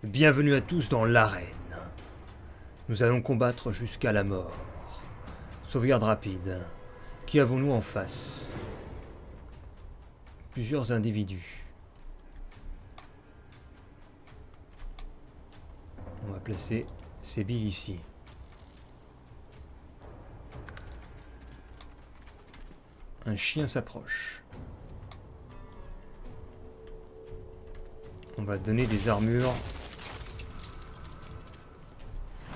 Bienvenue à tous dans l'arène. Nous allons combattre jusqu'à la mort. Sauvegarde rapide. Qui avons-nous en face? Plusieurs individus. On va placer Sébil ici. Un chien s'approche. On va donner des armures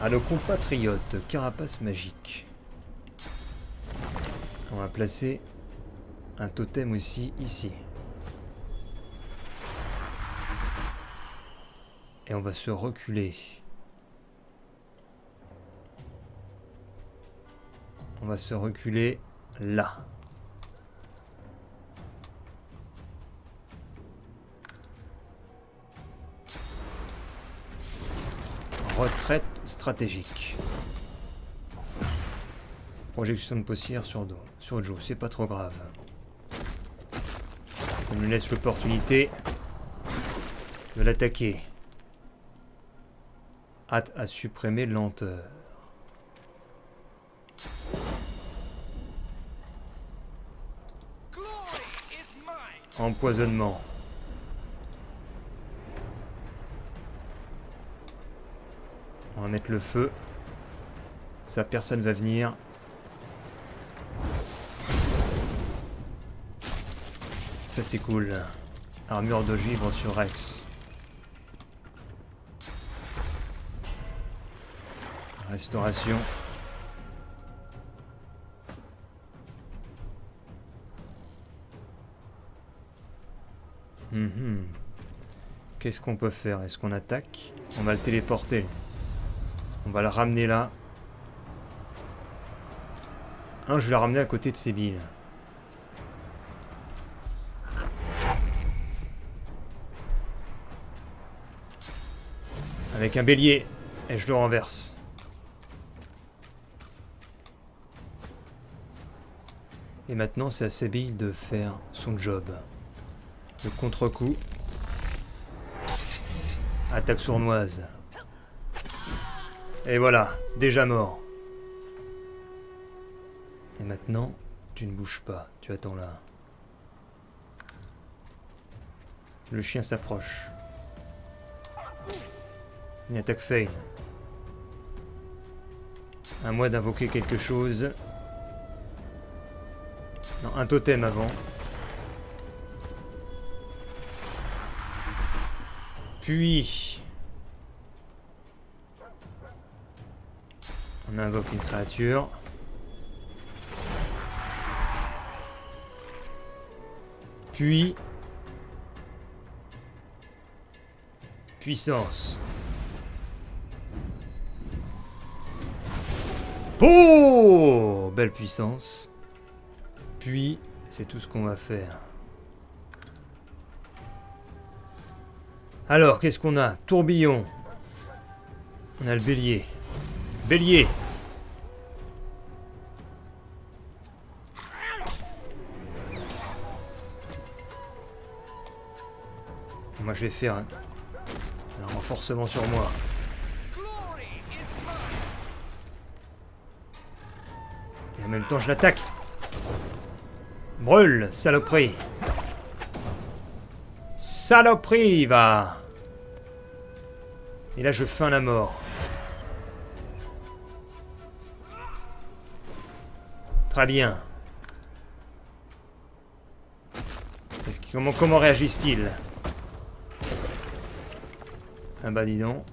à nos compatriotes. Carapace magique. On va placer un totem aussi ici. Et on va se reculer. On va se reculer là. Retraite stratégique. Projection de paussière sur Joe, c'est pas trop grave. On lui laisse l'opportunité de l'attaquer. Hâte à supprimer lenteur. Empoisonnement. On va mettre le feu. Ça, personne va venir. Ça, c'est cool. Armure de givre sur Rex. Restauration. Qu'est-ce qu'on peut faire? Est-ce qu'on attaque? On va le téléporter. On va le ramener là. Je vais la ramener à côté de Sébil. Avec un bélier. Et je le renverse. Et maintenant, c'est à Sébil de faire son job. Le contre-coup. Attaque sournoise. Et voilà, déjà mort. Et maintenant, tu ne bouges pas, tu attends là. Le chien s'approche. Une attaque feine. À moi d'invoquer quelque chose. Non, un totem avant. Puis... on invoque une créature. Puis... puissance. Oh! Belle puissance. Puis, c'est tout ce qu'on va faire. Alors, qu'est-ce qu'on a? Tourbillon. On a le bélier. Bélier. Moi, je vais faire un renforcement sur moi. Et en même temps, je l'attaque. Brûle, saloperie. Saloperie, va. Et là, je feins la mort. Très bien. Comment réagissent-ils? Ah bah dis donc.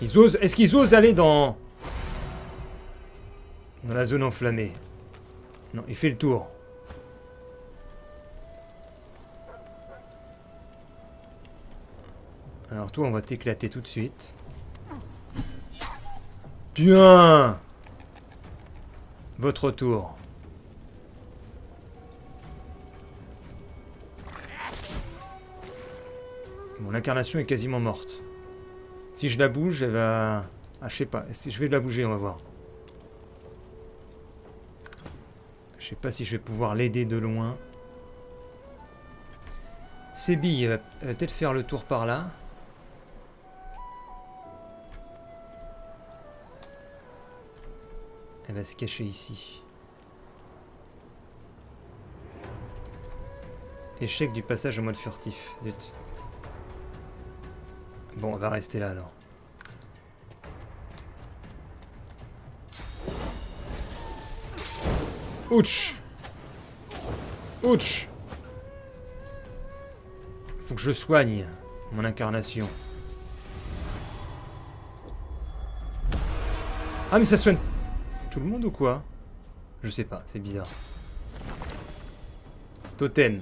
Est-ce qu'ils osent aller dans la zone enflammée? Non, il fait le tour. Alors toi, on va t'éclater tout de suite. Bien. Votre tour. Bon, l'incarnation est quasiment morte. Si je la bouge, elle va... ah, je sais pas. Si je vais la bouger, on va voir. Je sais pas si je vais pouvoir l'aider de loin. Sébi, elle va peut-être faire le tour par là. Elle va se cacher ici. Échec du passage en mode furtif. Zut. Bon, on va rester là alors. Ouch! Ouch! Faut que je soigne mon incarnation. Ah mais ça soigne tout le monde ou quoi? Je sais pas, c'est bizarre. Totem.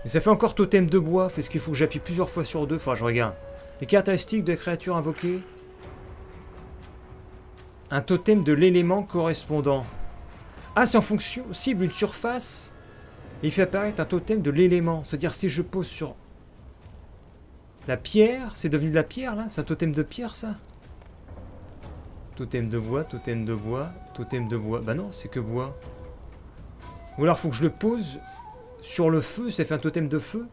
Mais ça fait encore totem de bois. Est-ce qu'il faut que j'appuie plusieurs fois sur deux? Enfin, je regarde. Les caractéristiques de créatures invoquées. Un totem de l'élément correspondant. Ah, c'est en fonction. Cible une surface. Et il fait apparaître un totem de l'élément. C'est-à-dire si je pose sur la pierre. C'est devenu de la pierre là? C'est un totem de pierre ça? Totem de bois, totem de bois, totem de bois. Bah non, c'est que bois. Ou alors faut que je le pose sur le feu, ça fait un totem de feu.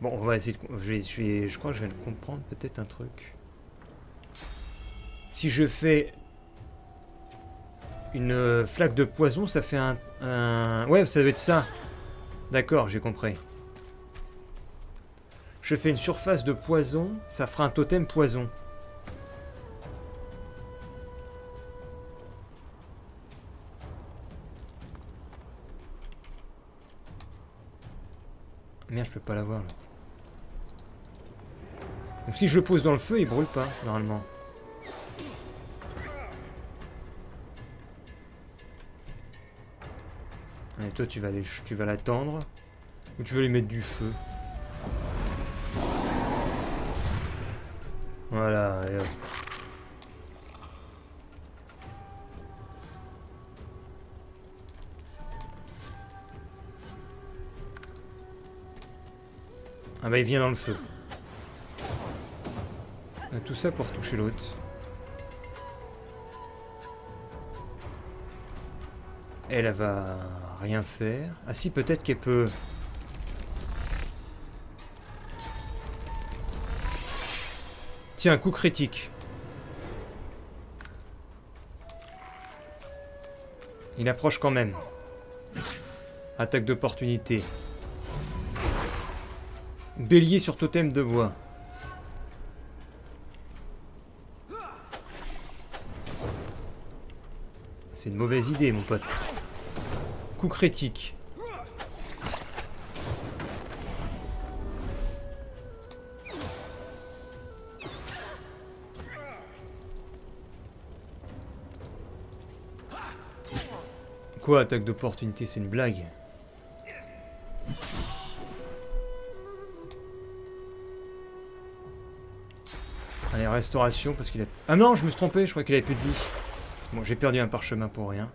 Bon, on va essayer de... Je crois que je viens de comprendre peut-être un truc. Si je fais une flaque de poison, ça fait un... Ouais, ça doit être ça. D'accord, j'ai compris. Je fais une surface de poison, ça fera un totem poison. Merde, je peux pas l'avoir. Donc si je le pose dans le feu, il brûle pas, normalement. Allez, toi, tu vas l'attendre. Ou tu veux lui mettre du feu. Voilà, et hop. Ah bah il vient dans le feu. Tout ça pour toucher l'autre. Elle va rien faire. Ah si, peut-être qu'elle peut... Tiens, un coup critique. Il approche quand même. Attaque d'opportunité. Bélier sur totem de bois. C'est une mauvaise idée, mon pote. Coup critique. Quoi, attaque d'opportunité, c'est une blague? Allez, restauration, parce qu'il a... Ah non, je me suis trompé, je crois qu'il avait plus de vie. Bon, j'ai perdu un parchemin pour rien.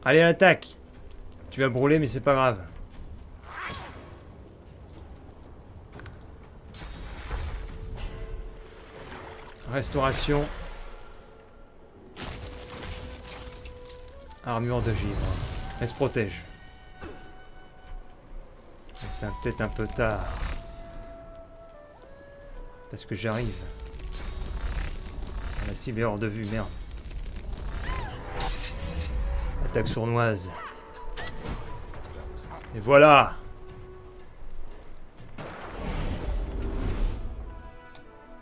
Allez, à l'attaque! Tu vas brûler, mais c'est pas grave. Restauration. Armure de givre. Elle se protège. C'est peut-être un peu tard. Parce que j'arrive. La cible est hors de vue, merde. Attaque sournoise. Et voilà!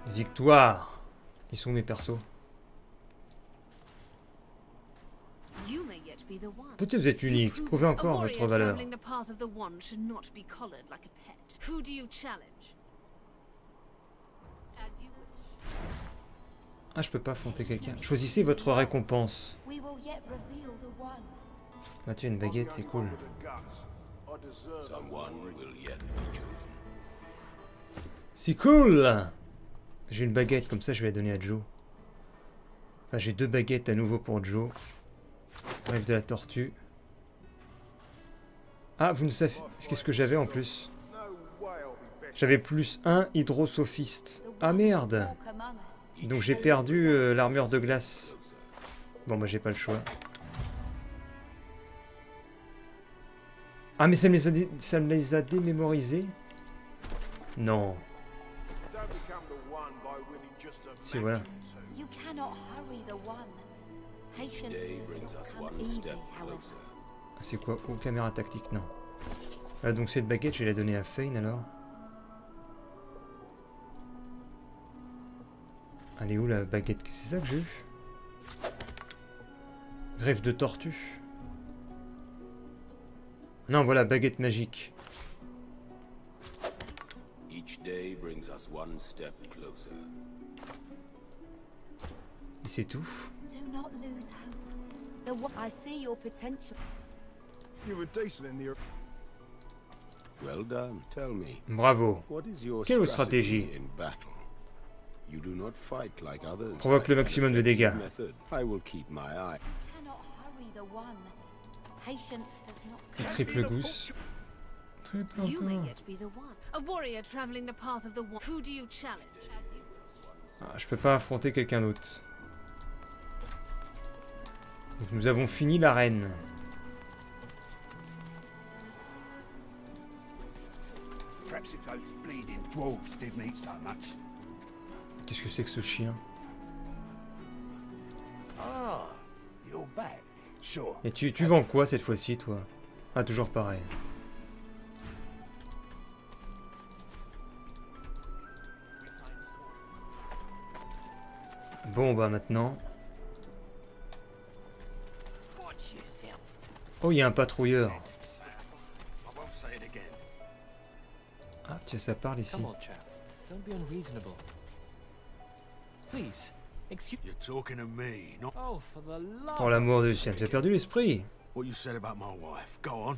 Victoire! Ils sont mes persos. Peut-être vous êtes unique. Prouvez encore votre valeur. Ah, je peux pas affronter quelqu'un. Choisissez votre récompense. Mathieu, une baguette, c'est cool. C'est cool! J'ai une baguette, comme ça je vais la donner à Joe. Enfin, j'ai 2 baguettes à nouveau pour Joe. Bref, de la tortue. Ah, vous ne savez... Qu'est-ce que j'avais en plus? J'avais plus 1 hydrosophiste. Ah merde! Donc j'ai perdu l'armure de glace. Bon, bah j'ai pas le choix. Ah, mais ça me les a démémorisés. Non. Si, voilà. You cannot hurry the one. Patience does not come easy, however. C'est quoi? Oh, caméra tactique, non. Ah, donc cette baguette, je vais la donner à Fane alors. Elle est où la baguette? C'est ça que j'ai eu? Greffe de tortue. Non, voilà, baguette magique. Each day brings us one step closer. Et c'est tout. Do not lose hope. The one I see your potential. You were decent in the. Well done. Tell me, Bravo. what is your Quelle strategy stratégie? in battle? You do not fight like others. Provoque le by an maximum de dégâts. effective method. I will keep my eye. Cannot hurry the one. Patience does not. Triple gousse. Triple You may encore. yet be the one. A warrior traveling the path of the one. Who do you challenge? Ah, je peux pas affronter quelqu'un d'autre. Donc nous avons fini l'arène. Perhaps if those bleeding dwarves didn't eat so much. Qu'est-ce que c'est que ce chien? Ah, you're back. Sure. Et tu vends quoi cette fois-ci, toi? Ah, toujours pareil. Bon, bah maintenant... Watch yourself. Oh, il y a un patrouilleur. I won't say it again. Ah, tiens, ça parle ici. Come on, chap. Don't be unreasonable. Please, excuse. You're talking to me, not Oh, for the love. Pour l'amour de Dieu, tu as perdu l'esprit. what you said about my wife. Go on.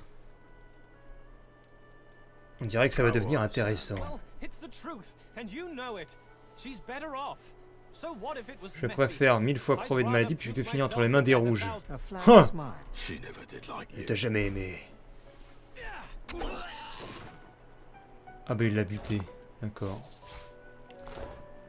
On dirait que ça va devenir intéressant. Well, it's the truth, and you know it. She's better off. So what if it was Je messy? préfère 1000 fois crever de maladie plutôt que finir entre les mains des rouges. A flat Huh. smile. She never did like Je you. t'ai jamais aimé. Ah bah il l'a buté. D'accord.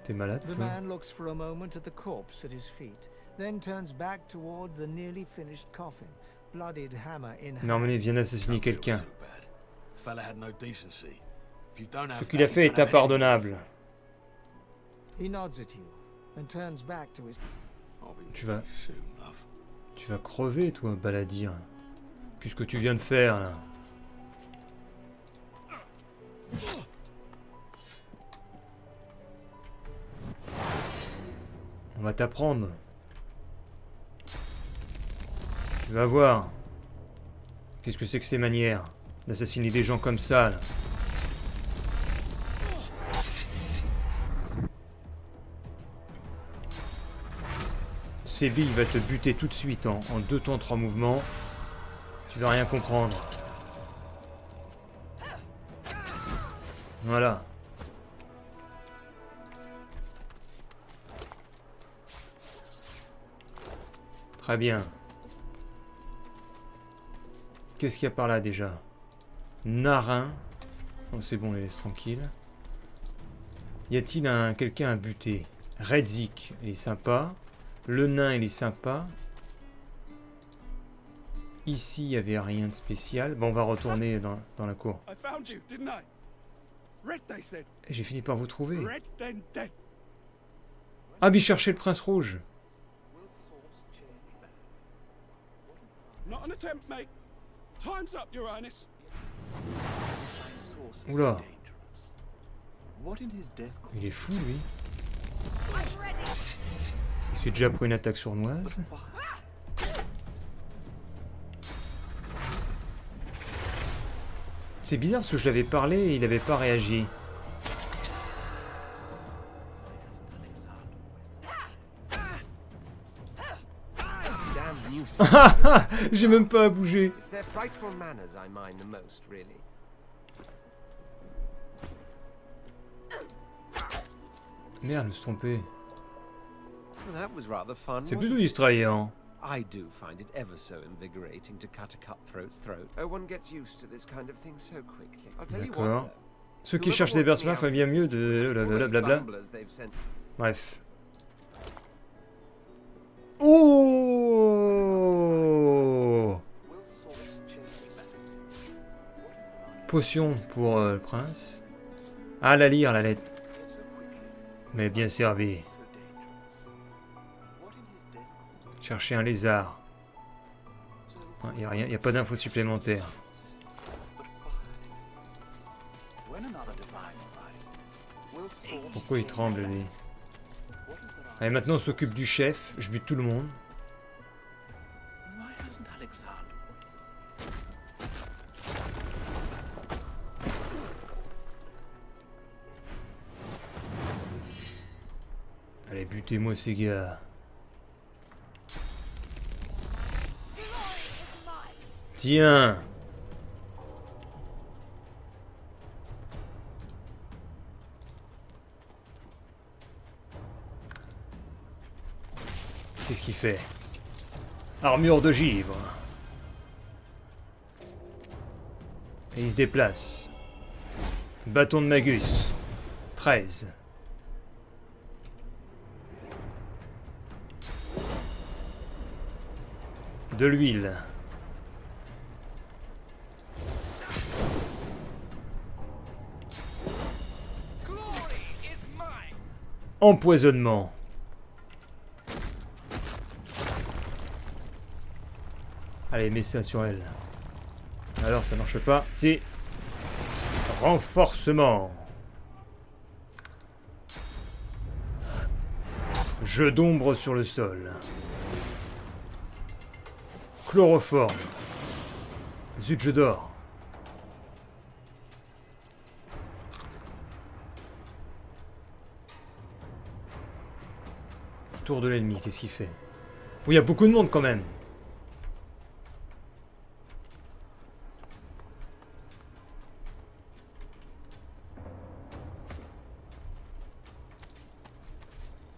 T'es malade, The toi? man looks for a moment at the corpse at his feet, then turns back toward the nearly finished coffin, bloodied hammer in hand. Mermonet vient d'assassiner Don't feel quelqu'un. too bad. Fella had no decency. If you don't have Ce qu'il a that, fait you est don't have anything. impardonnable. He nods at you and turns back to his. I'll be Tu with vas- you soon, love. Tu vas crever, toi, baladir. Qu'est-ce que tu viens de faire, là? On va t'apprendre. Tu vas voir. Qu'est-ce que c'est que ces manières d'assassiner des gens comme ça, là? Sébi, il va te buter tout de suite en 2 temps 3 mouvements. Tu vas rien comprendre. Voilà. Très bien. Qu'est-ce qu'il y a par là déjà? Narin. Oh, c'est bon, on les laisse tranquilles. Y a-t-il quelqu'un à buter? Redzik, il est sympa. Le nain, il est sympa. Ici, il n'y avait rien de spécial. Bon, on va retourner dans la cour. I found you, didn't I? Red, they said. Et j'ai fini par vous trouver. Red, then dead. Ah, mais cherchez le prince rouge. Not an attempt, mate. Time's up, Your Highness. Oula, What in his death il est fou, lui. Il s'est déjà pris une attaque sournoise. C'est bizarre parce que je l'avais parlé et il n'avait pas réagi. damn nuisance. J'ai même pas à bouger. It's their frightful manners I mind the most, really. Merde, je me suis trompé. Well, that was rather fun. C'est wasn't plutôt it? distrayant. I do find it ever so invigorating to cut a cutthroat's throat. Oh, one gets used to this kind of thing so quickly. I'll tell you what, D'accord. though. Ceux qui cherchent des bercements font bien mieux de All those blablabla. bumblers they've sent. Bref. Oh! Will Sauce change me back? Potion pour le prince. Ah, la lire, la lettre. Mais bien servi. Chercher un lézard. Il n'y a rien, il n'y a pas d'infos supplémentaires. Pourquoi il tremble, lui? Allez, maintenant on s'occupe du chef. Je bute tout le monde. Allez, butez-moi ces gars. Tiens. Qu'est-ce qu'il fait? Armure de givre. Et il se déplace. Bâton de Magus. 13. De l'huile. Empoisonnement. Allez, mets ça sur elle. Alors, ça marche pas. Si. Renforcement. Jeu d'ombre sur le sol. Chloroforme. Zut, je dors. Tour de l'ennemi, qu'est-ce qu'il fait? Oui, il y a beaucoup de monde quand même.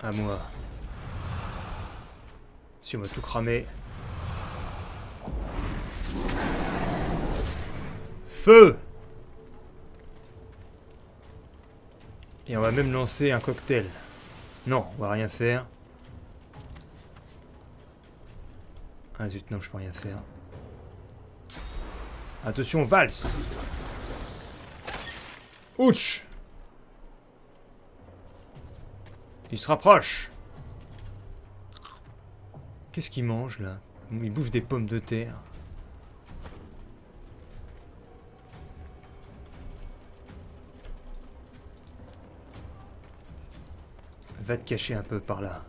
À moi. Si on va tout cramer. Feu! Et on va même lancer un cocktail. Non, on va rien faire. Ah zut, non, je peux rien faire. Attention, valse! Ouch! Il se rapproche! Qu'est-ce qu'il mange là? Il bouffe des pommes de terre. Va te cacher un peu par là.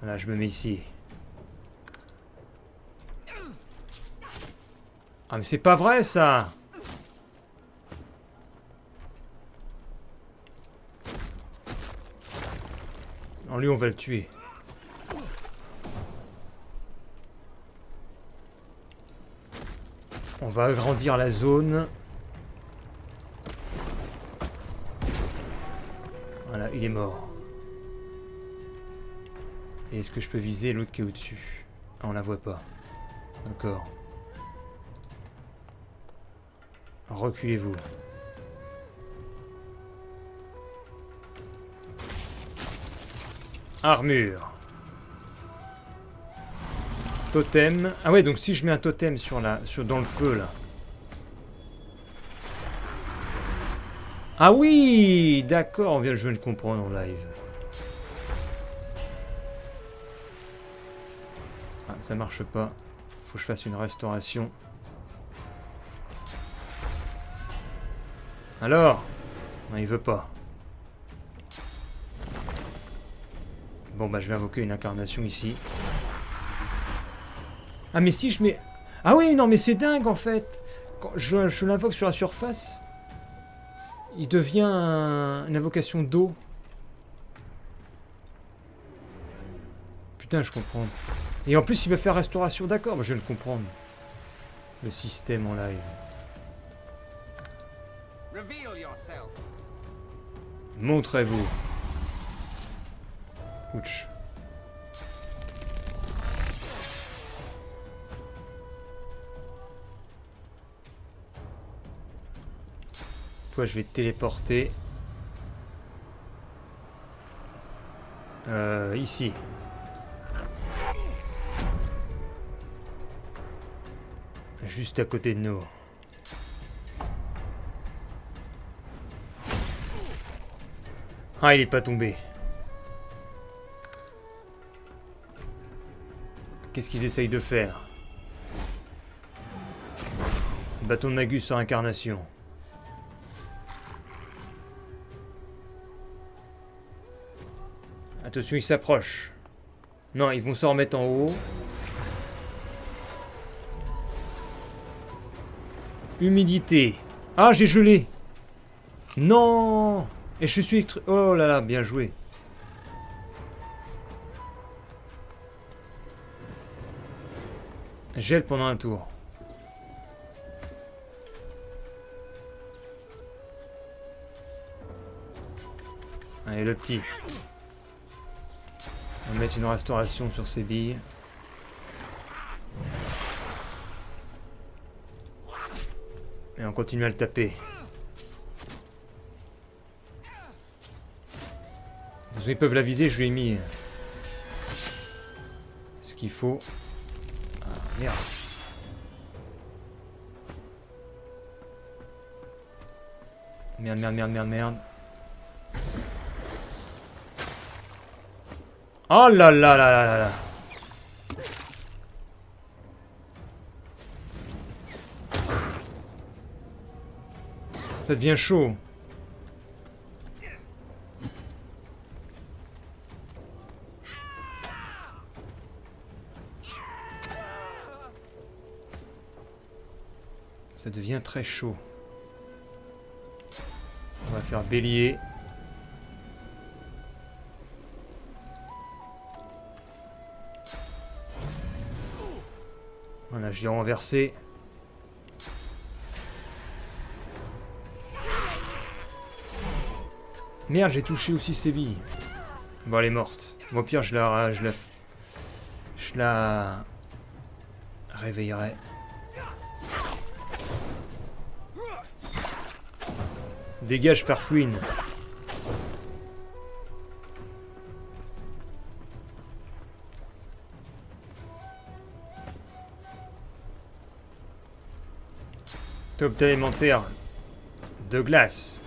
Voilà, je me mets ici. Ah mais c'est pas vrai ça! En lui on va le tuer. On va agrandir la zone. Voilà, il est mort. Et est-ce que je peux viser l'autre qui est au-dessus? Ah, on la voit pas. D'accord. Reculez-vous. Armure. Totem. Ah ouais, donc si je mets un totem dans le feu là. Ah oui, d'accord, je viens de comprendre en live. Ah, ça marche pas. Faut que je fasse une restauration. Alors? Non, il veut pas. Bon, bah, je vais invoquer une incarnation ici. Ah, mais si je mets... Ah oui, non, mais c'est dingue, en fait. Quand je l'invoque sur la surface, il devient une invocation d'eau. Putain, je comprends. Et en plus, il va faire restauration. D'accord, bah, je viens de comprendre. Le système en live. Montrez-vous. Ouch. Toi, je vais te téléporter. Ici. Juste à côté de nous. Ah, il est pas tombé. Qu'est-ce qu'ils essayent de faire? Bâton de Magus sur incarnation. Attention, ils s'approchent. Non, ils vont s'en remettre en haut. Humidité. Ah, j'ai gelé. Non. Et je suis... Oh là là, bien joué. Gèle pendant un tour. Allez, le petit. On va mettre une restauration sur ses billes. Et on continue à le taper. Ils peuvent la viser, je lui ai mis ce qu'il faut. Ah, merde. Merde, merde, merde, merde, merde. Oh là là là là là là. Ça devient chaud. Ça devient très chaud. On va faire bélier. Voilà, je l'ai renversé. Merde, j'ai touché aussi ses billes. Bon, elle est morte. Bon, au pire, je la réveillerai. Dégage, Farfouine. Top élémentaire de glace.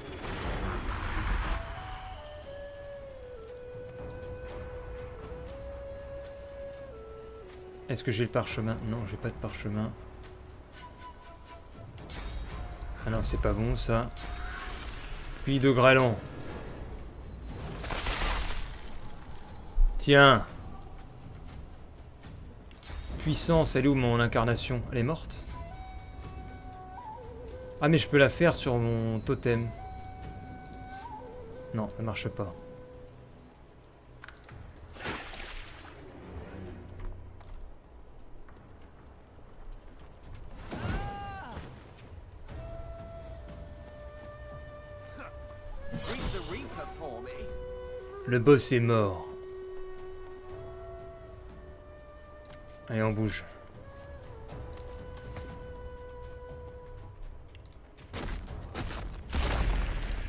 Est-ce que j'ai le parchemin? Non, j'ai pas de parchemin. Ah non, c'est pas bon ça. Puis de grêlon. Tiens. Puissance, elle est où mon incarnation? Elle est morte? Ah mais je peux la faire sur mon totem. Non, ça marche pas. Le boss est mort. Allez, on bouge.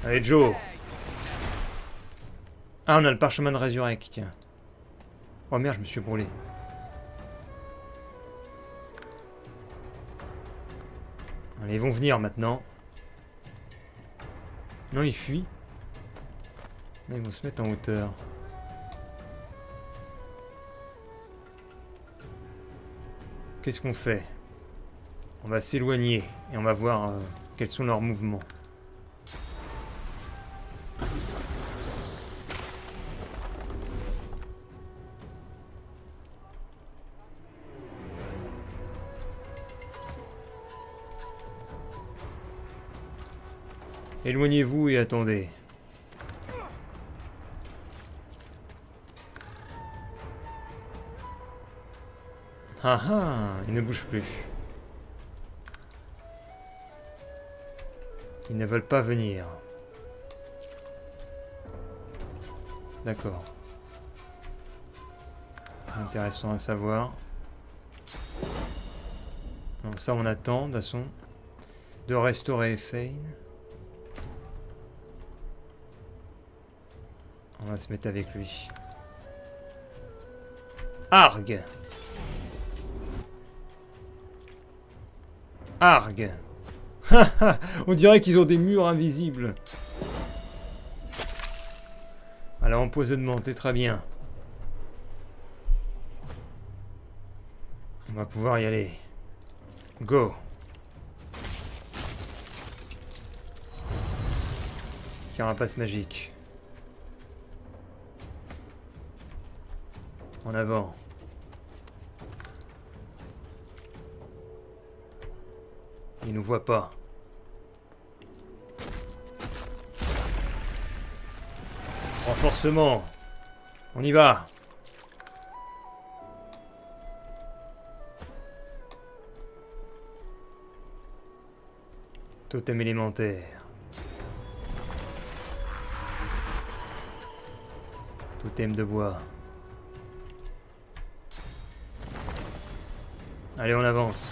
Allez, Joe. Ah, on a le parchemin de Résurrect, tiens. Oh merde, je me suis brûlé. Allez, ils vont venir maintenant. Non, ils fuient. Là, ils vont se mettre en hauteur. Qu'est-ce qu'on fait? On va s'éloigner et on va voir quels sont leurs mouvements. Éloignez-vous et attendez. Ah ah, ils ne bougent plus. Ils ne veulent pas venir. D'accord. Intéressant à savoir. Donc ça on attend, de toute façon. De restaurer Fane. On va se mettre avec lui. Arg! Arg! On dirait qu'ils ont des murs invisibles. Alors empoisonnement, t'es très bien. On va pouvoir y aller. Go. Carapace magique. En avant. Il nous voit pas. Renforcement. On y va. Totem élémentaire. Totem de bois. Allez, on avance.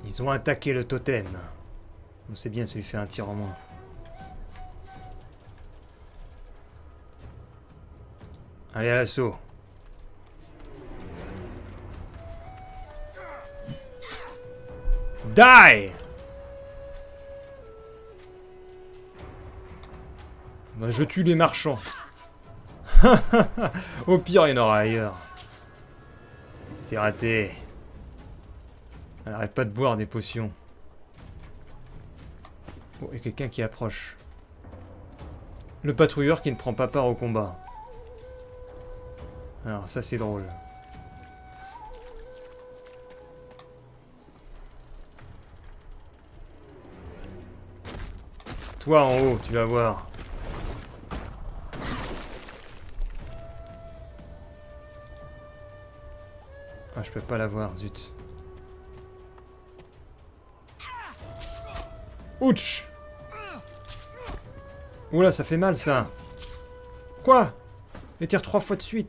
Ils ont attaqué le totem. On sait bien, ça lui fait un tir en moins. Allez, à l'assaut. Die! Bah, je tue les marchands. Au pire, il y en aura ailleurs. C'est raté. Elle arrête pas de boire des potions. Oh, il y a quelqu'un qui approche. Le patrouilleur qui ne prend pas part au combat. Alors ça c'est drôle. Toi en haut, tu vas voir. Ah, je peux pas la voir, zut. Ouch! Oula, ça fait mal ça. Quoi? Les tire 3 fois de suite.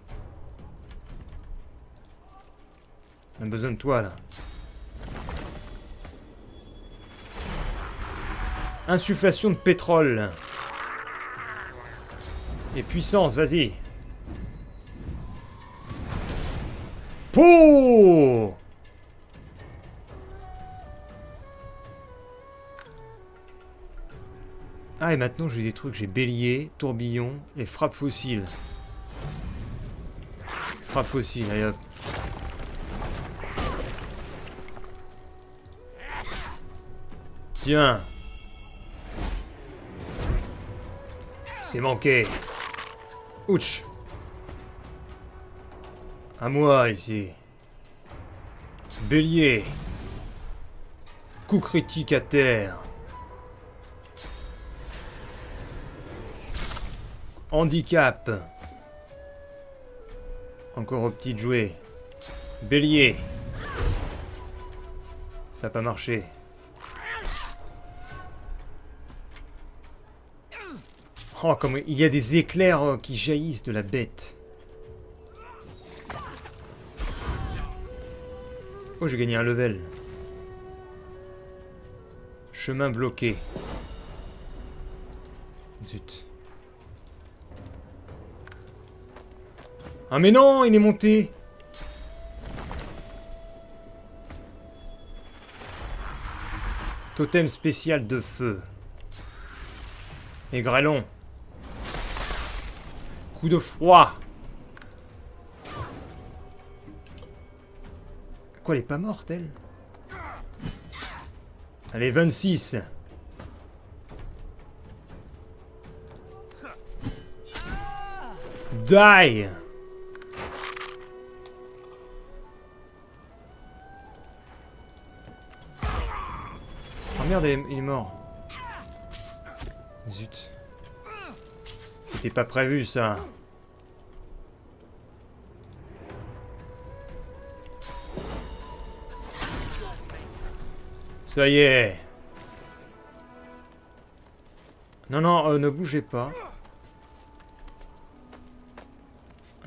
On a besoin de toi là. Insufflation de pétrole. Et puissance, vas-y. Pouh! Ah, et maintenant j'ai des trucs, j'ai bélier, tourbillon et frappe fossile. Frappe fossile, allez hop. Tiens. C'est manqué. Ouch. À moi ici. Bélier. Coup critique à terre. Handicap. Encore au petit jouet. Bélier. Ça n'a pas marché. Oh, comme il y a des éclairs qui jaillissent de la bête. Oh, j'ai gagné un level. Chemin bloqué. Zut. Ah mais non, il est monté. Totem spécial de feu. Et grêlon. Coup de froid. Quoi, elle est pas morte, elle? Allez, 26. Die. Oh merde, il est mort. Zut. C'était pas prévu, ça. Ça y est. Non, non, ne bougez pas.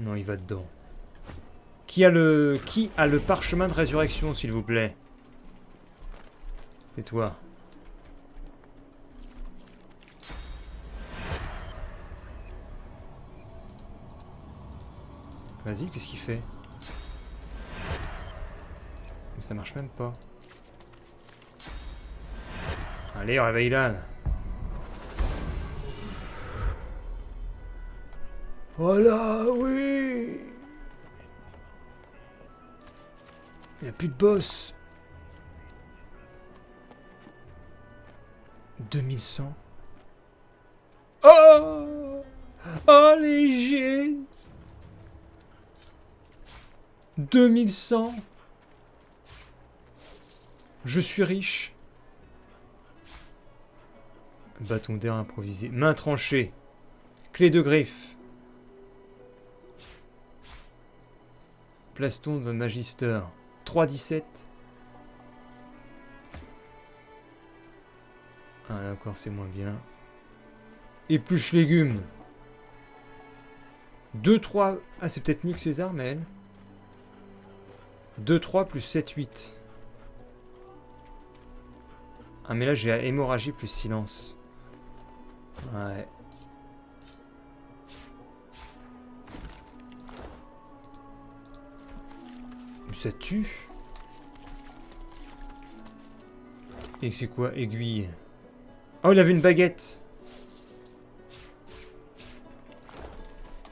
Non, il va dedans. Qui a le parchemin de résurrection, s'il vous plaît? C'est toi. Vas-y, qu'est-ce qu'il fait? Ça marche même pas. Allez, réveille-la. Là. Voilà, oui. Il n'y a plus de boss. 2100. Oh! Oh, léger. 2100. Je suis riche. Bâton d'air improvisé. Main tranchée. Clé de griffe. Plaston de Magister. 3,17. Ah, d'accord, c'est moins bien. Épluche légumes. 2, 3. Ah, c'est peut-être mieux que ces armes, elle. 2, 3 plus 7, 8. Ah, mais là, j'ai hémorragie plus silence. Ouais. Ça tue. Et c'est quoi? Aiguille. Oh, il avait une baguette.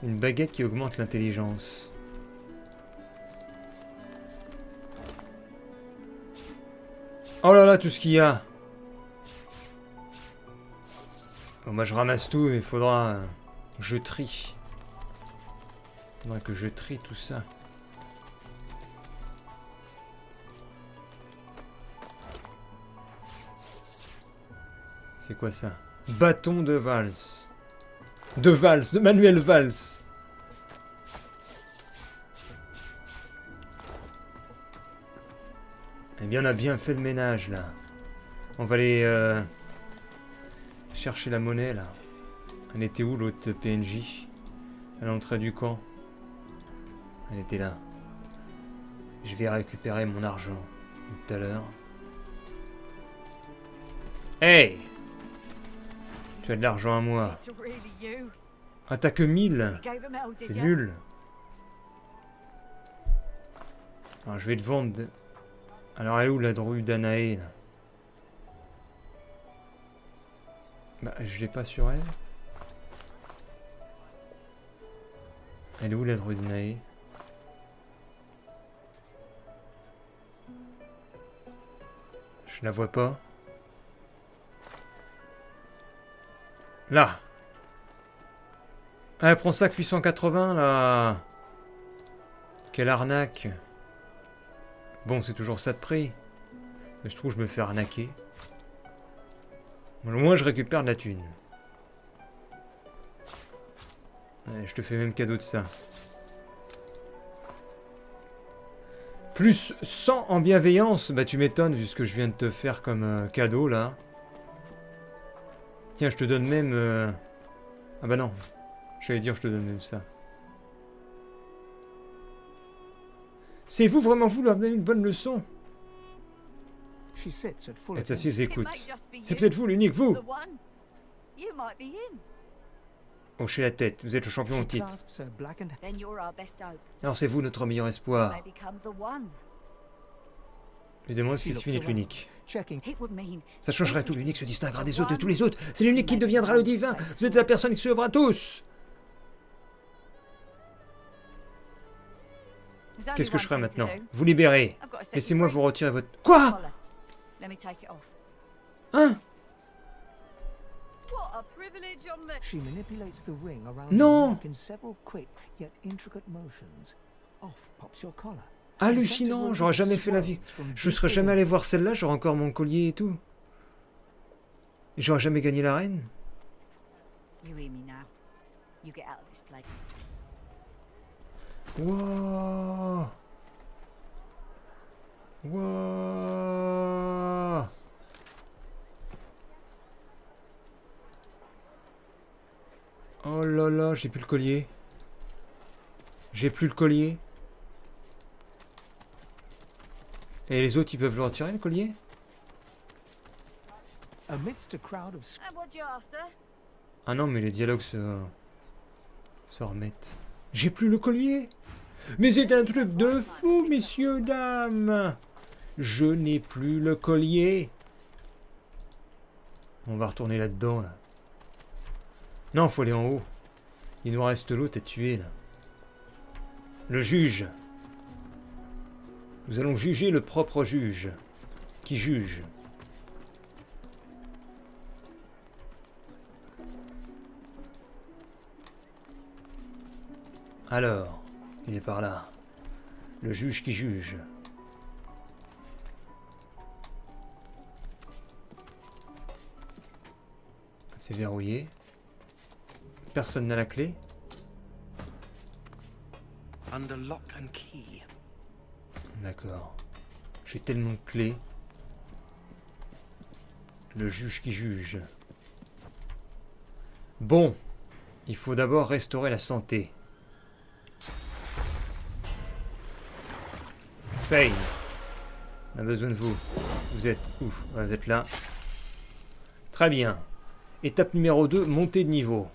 Une baguette qui augmente l'intelligence. Oh là là, tout ce qu'il y a. Bon, moi je ramasse tout, mais il faudra que je trie. Faudra que je trie tout ça. C'est quoi ça? Bâton de valse. De valse, de Manuel Valls. Eh bien, on a bien fait le ménage, là. On va aller chercher la monnaie, là. Elle était où, l'autre PNJ? À l'entrée du camp. Elle était là. Je vais récupérer mon argent tout à l'heure. Hey! Tu as de l'argent à moi. Ah, t'as que 1000. C'est nul. Alors, je vais te vendre... Alors, elle est où la druide d'Anaé, là? Bah, je l'ai pas sur elle. Elle est où la druide d'Anaé? Je la vois pas. Là. Ah, elle prend ça que 880, là. Quelle arnaque. Bon, c'est toujours ça de prix. Mais je trouve que je me fais arnaquer. Au moins, je récupère de la thune. Ouais, je te fais même cadeau de ça. Plus 100 en bienveillance. Bah, tu m'étonnes vu ce que je viens de te faire comme cadeau, là. Tiens, je te donne même... Ah bah non. J'allais dire, je te donne même ça. C'est vous, vraiment vous, leur donner une bonne leçon. Elle s'assied, vous écoute. C'est peut-être vous, l'unique, vous. Hochez la tête, vous êtes le champion au titre. Alors c'est vous notre meilleur espoir. Évidemment, ce qui se finit est l'unique. Ça changerait tout, l'unique se distinguera des autres, de tous les autres. C'est l'unique qui deviendra le divin. Vous êtes la personne qui sauvera tous. Qu'est-ce que je ferai maintenant? Vous libérez. Laissez-moi vous retirer votre... Quoi? Hein? Non! Hallucinant, j'aurais jamais fait la vie. Je serais jamais allé voir celle-là, j'aurais encore mon collier et tout. Et j'aurais jamais gagné l'arène. Wow. Wow. Oh là là, j'ai plus le collier. J'ai plus le collier. Et les autres, ils peuvent le retirer, le collier? Ah non, mais les dialogues se remettent. J'ai plus le collier. Mais c'est un truc de fou, messieurs, dames. Je n'ai plus le collier. On va retourner là-dedans, là. Non, faut aller en haut. Il nous reste l'autre à tuer, là. Le juge. Nous allons juger le propre juge. Qui juge. Alors, il est par là. Le juge qui juge. C'est verrouillé. Personne n'a la clé. Under lock and key. D'accord. J'ai tellement de clés. Le juge qui juge. Bon. Il faut d'abord restaurer la santé. Fane. On a besoin de vous. Vous êtes où? Vous êtes là. Très bien. Étape numéro 2, montée de niveau.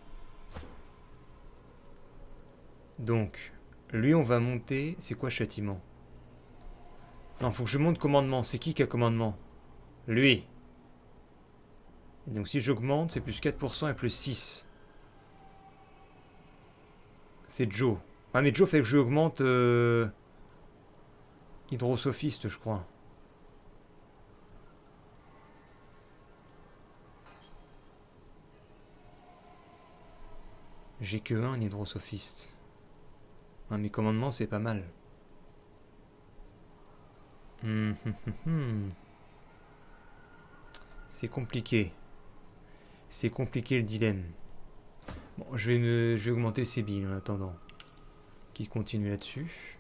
Donc, lui on va monter... C'est quoi châtiment? Non, faut que je monte commandement. C'est qui a commandement? Lui. Et donc si j'augmente, c'est plus 4% et plus 6. C'est Joe. Ah mais Joe fait que je augmente... Hydrosophiste, je crois. J'ai que un hydrosophiste. Ah, mes commandements, c'est pas mal. C'est compliqué. C'est compliqué le dilemme. Bon, je vais augmenter ses billes en attendant. Qu'il continue là-dessus.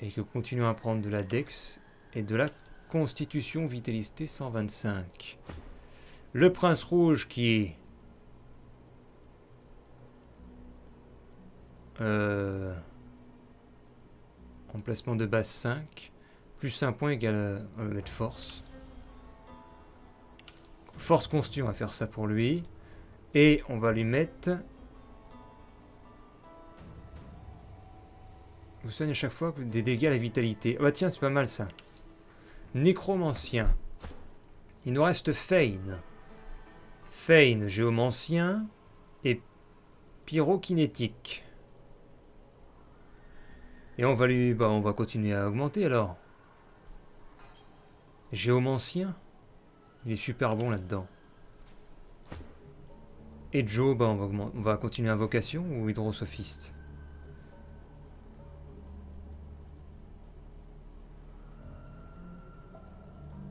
Et que continuons à prendre de la Dex et de la Constitution Vitalité 125. Le prince rouge qui est... emplacement de base 5. Plus 1 point égale à... On va mettre force. Force constitution, on va faire ça pour lui. Et on va lui mettre... Vous soignez à chaque fois des dégâts à la vitalité. Ah bah tiens, c'est pas mal ça. Nécromancien. Il nous reste Fane. Fane, géomancien. Et pyrokinétique. Et on va lui... Bah, on va continuer à augmenter alors. Géomancien. Il est super bon là-dedans. Et Joe, bah, on va continuer invocation ou hydrosophiste.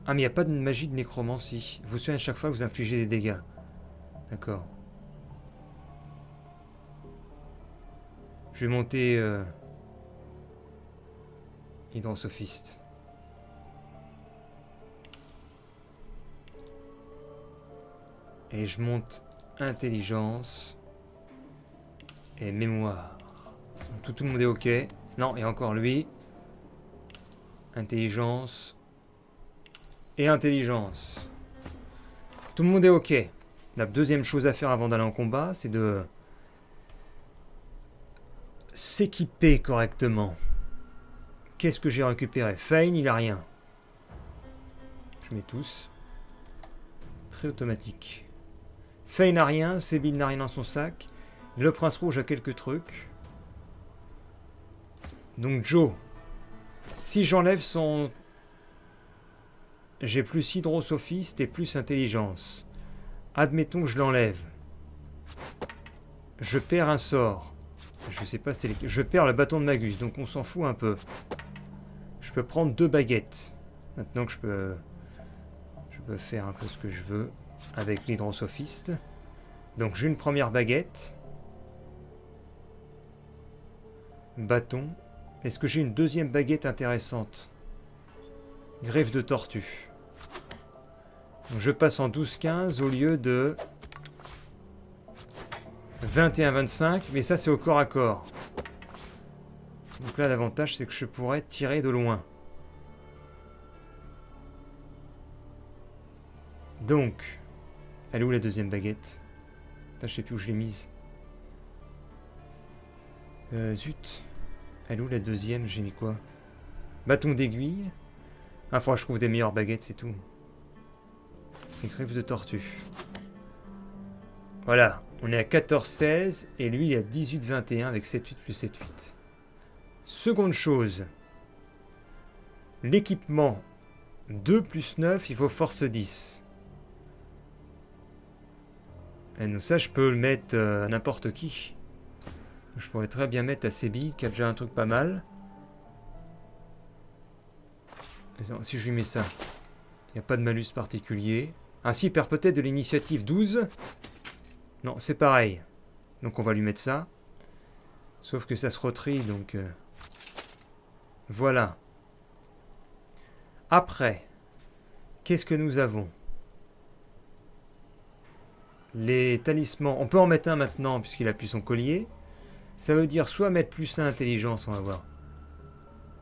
Ah mais il n'y a pas de magie de nécromancie. Vous soignez à chaque fois que vous infligez des dégâts. D'accord. Je vais monter... hydrosophiste. Et je monte intelligence et mémoire. Tout le monde est ok. Non, et encore lui. Intelligence et intelligence. Tout le monde est ok. La deuxième chose à faire avant d'aller en combat, c'est de s'équiper correctement. Qu'est-ce que j'ai récupéré? Fane, il a rien. Je mets tous. Très automatique. Fane n'a rien, Sébil n'a rien dans son sac. Le prince rouge a quelques trucs. Donc Joe. Si j'enlève son... J'ai plus hydrosophiste et plus intelligence. Admettons que je l'enlève. Je perds un sort. Je sais pas, c'était... Je perds le bâton de Magus, donc on s'en fout un peu. Je peux prendre 2 baguettes. Maintenant que je peux faire un peu ce que je veux avec l'hydrosophiste. Donc j'ai une première baguette. Bâton. Est-ce que j'ai une deuxième baguette intéressante? Greffe de tortue. Donc je passe en 12-15 au lieu de 21-25, mais ça c'est au corps à corps. Donc là l'avantage c'est que je pourrais tirer de loin. Donc, elle est où la deuxième baguette? Putain, je sais plus où je l'ai mise. Zut. Elle est où la deuxième? J'ai mis quoi? Bâton d'aiguille. Ah, faudra que je trouve des meilleures baguettes, c'est tout. Les griffes de tortue. Voilà, on est à 14-16 et lui il est à 18-21 avec 7-8 plus 7-8. Seconde chose. L'équipement 2 plus 9, il faut force 10. Et nous ça je peux le mettre à n'importe qui. Je pourrais très bien mettre à Sébi qui a déjà un truc pas mal. Si je lui mets ça, il n'y a pas de malus particulier. Ainsi il perd peut-être de l'initiative 12. Non, c'est pareil. Donc on va lui mettre ça. Sauf que ça se retrie, donc... Voilà. Après, qu'est-ce que nous avons? Les talismans. On peut en mettre un maintenant, puisqu'il a plus son collier. Ça veut dire soit mettre plus 1 intelligence, on va voir.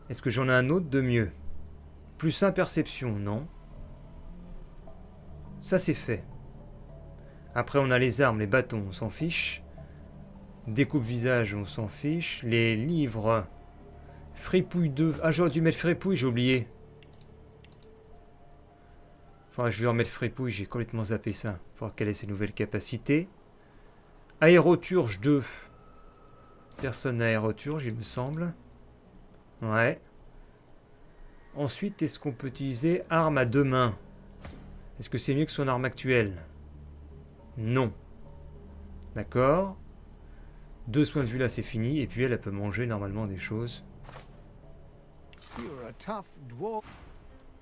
Est-ce que j'en ai un autre de mieux? Plus 1 perception, non. Ça c'est fait. Après on a les armes, les bâtons, on s'en fiche. Découpe visage, on s'en fiche. Les livres. Fripouille 2. Ah, j'aurais dû mettre fripouille, j'ai oublié. Enfin, je vais remettre fripouille, j'ai complètement zappé ça. Pour voir quelle est ses nouvelles capacités. Aéroturge 2. Personne n'a aéroturge, il me semble. Ouais. Ensuite, est-ce qu'on peut utiliser arme à 2 mains? Est-ce que c'est mieux que son arme actuelle? Non. D'accord. 2 soins de vue là, c'est fini. Et puis elle peut manger normalement des choses.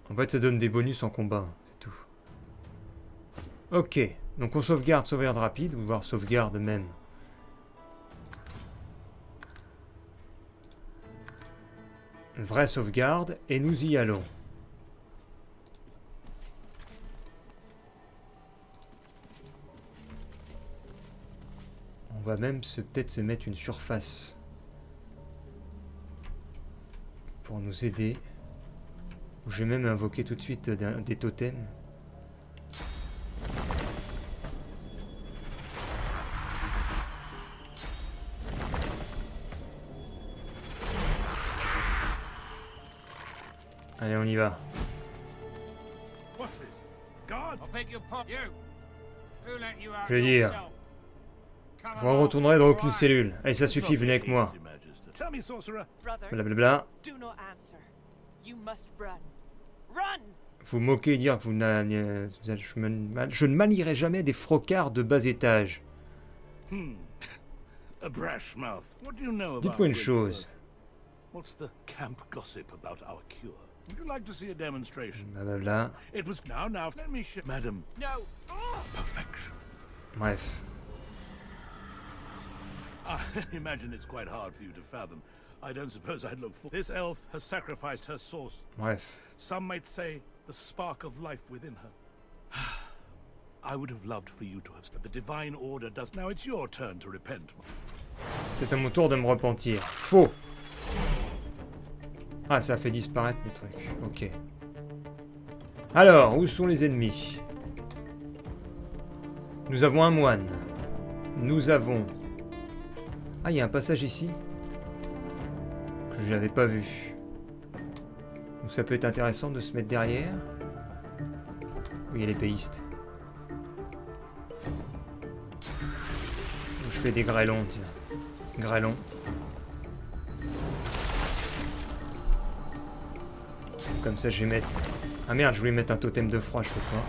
En fait, ça donne des bonus en combat. C'est tout. Ok. Donc on sauvegarde rapide. Ou voire sauvegarde même. Vraie sauvegarde. Et nous y allons. On va même peut-être se mettre une surface pour nous aider. Je vais même invoquer tout de suite des totems. Allez, on y va. Je vais dire. Vous ne retournerez dans aucune cellule. Allez, ça suffit, venez avec moi. Blablabla. Vous moquez et dire que je ne manierai jamais des frocards de bas étage. Dites-moi une chose. Blablabla. Bref. I imagine it's quite hard for you to fathom. I don't suppose I'd look for... This elf has sacrificed her source. Bref. Some might say the spark of life within her. I would have loved for you to have... But the divine order does... Now it's your turn to repent. C'est à mon tour de me repentir. Faux. Ah, ça a fait disparaître mes trucs. Ok. Alors, où sont les ennemis? Nous avons un moine. Nous avons... Ah, il y a un passage ici que je n'avais pas vu. Donc ça peut être intéressant de se mettre derrière. Oui, il y a l'épéiste. Je fais des grêlons, tiens. Grêlons. Comme ça, je vais mettre... Ah merde, je voulais mettre un totem de froid, je peux pas.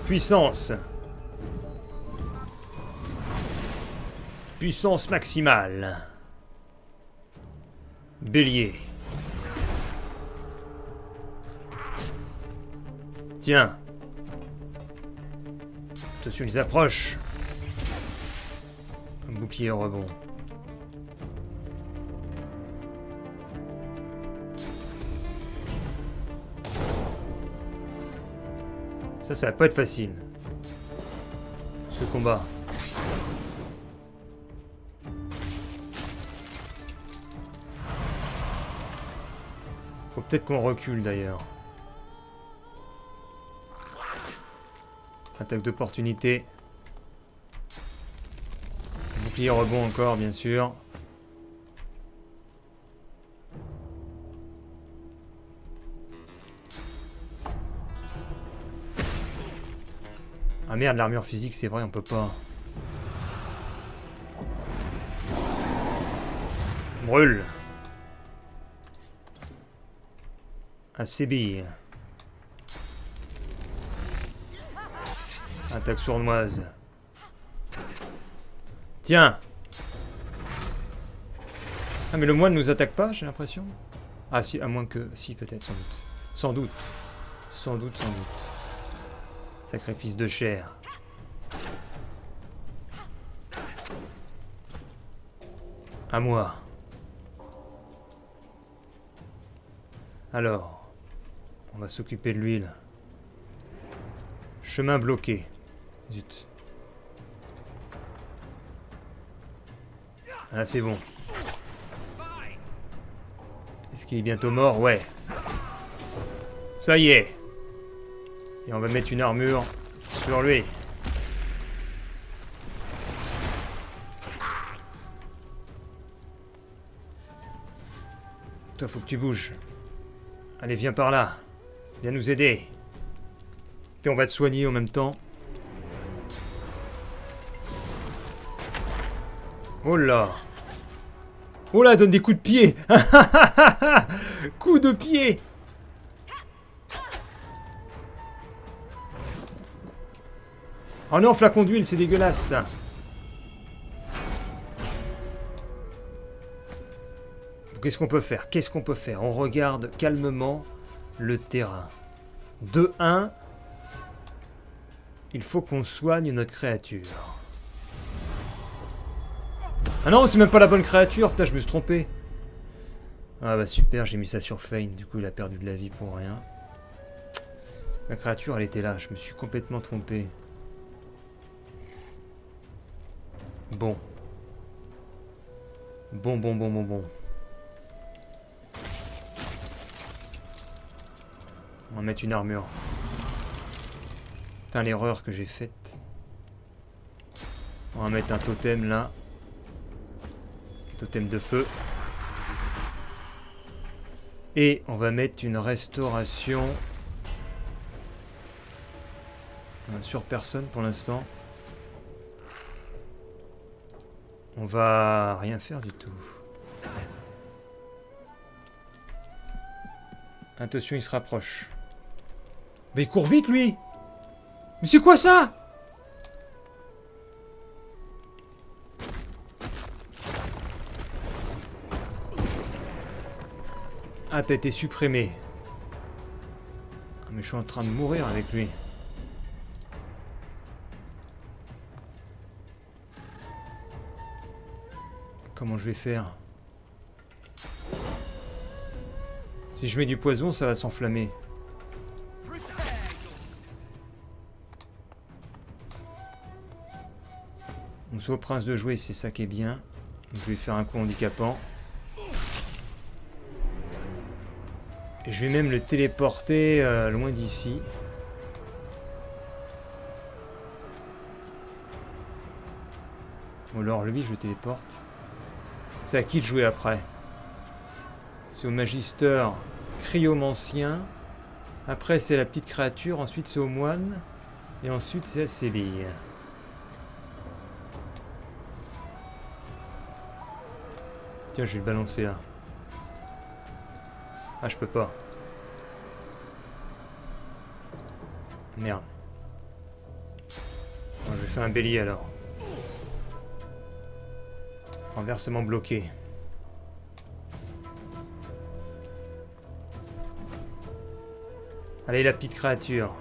Puissance. Puissance maximale. Bélier. Tiens. Attention, ils approchent. Un bouclier au rebond. Ça va pas être facile. Ce combat. Faut peut-être qu'on recule d'ailleurs. Attaque d'opportunité. Bouclier rebond encore, bien sûr. Ah merde, l'armure physique, c'est vrai, on peut pas. Brûle. Un sébille. Attaque sournoise. Tiens. Ah mais le moine nous attaque pas, j'ai l'impression. Ah si, à moins que... Si, peut-être, sans doute. Sans doute. Sans doute, sans doute. Sacrifice de chair. À moi. Alors, on va s'occuper de l'huile. Chemin bloqué. Zut. Ah, c'est bon. Est-ce qu'il est bientôt mort? Ouais. Ça y est. Et on va mettre une armure sur lui. Toi, faut que tu bouges. Allez, viens par là. Viens nous aider. Puis on va te soigner en même temps. Oh là. Oh là, donne des coups de pied. Coups de pied. Oh non, flacon d'huile, c'est dégueulasse ça. Qu'est-ce qu'on peut faire? Qu'est-ce qu'on peut faire? On regarde calmement le terrain. 2-1. Il faut qu'on soigne notre créature. Ah non, c'est même pas la bonne créature. Putain, je me suis trompé. Ah bah super, j'ai mis ça sur Fane. Du coup, il a perdu de la vie pour rien. La créature, elle était là. Je me suis complètement trompé. Bon. Bon. On va mettre une armure. Putain, l'erreur que j'ai faite. On va mettre un totem là. Totem de feu. Et on va mettre une restauration. Sur personne pour l'instant. On va rien faire du tout. Attention, il se rapproche. Mais il court vite, lui! Mais c'est quoi ça? Ah, t'as été supprimé. Ah, mais je suis en train de mourir avec lui. Comment je vais faire? Si je mets du poison, ça va s'enflammer. On soit au prince de jouer, c'est ça qui est bien. Donc, je vais faire un coup handicapant. Et je vais même le téléporter loin d'ici. Ou alors lui, je le téléporte. C'est à qui de jouer après? C'est au magister cryomancien. Après, c'est la petite créature. Ensuite, c'est au moine. Et ensuite, c'est à Sébille. Tiens, je vais le balancer là. Ah, je peux pas. Merde. Bon, je vais faire un bélier alors. Renversement bloqué. Allez, la petite créature.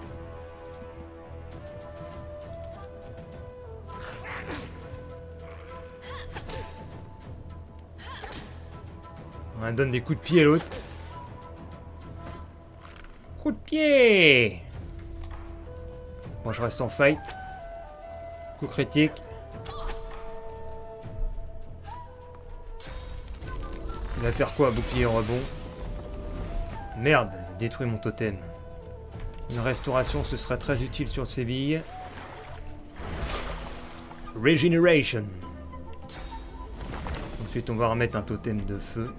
On donne des coups de pied à l'autre. Coup de pied! Bon, je reste en fight. Coup critique. Il va faire quoi, bouclier en rebond? Merde, il a détruit mon totem. Une restauration, ce sera très utile sur Sébille. Regeneration. Ensuite, on va remettre un totem de feu.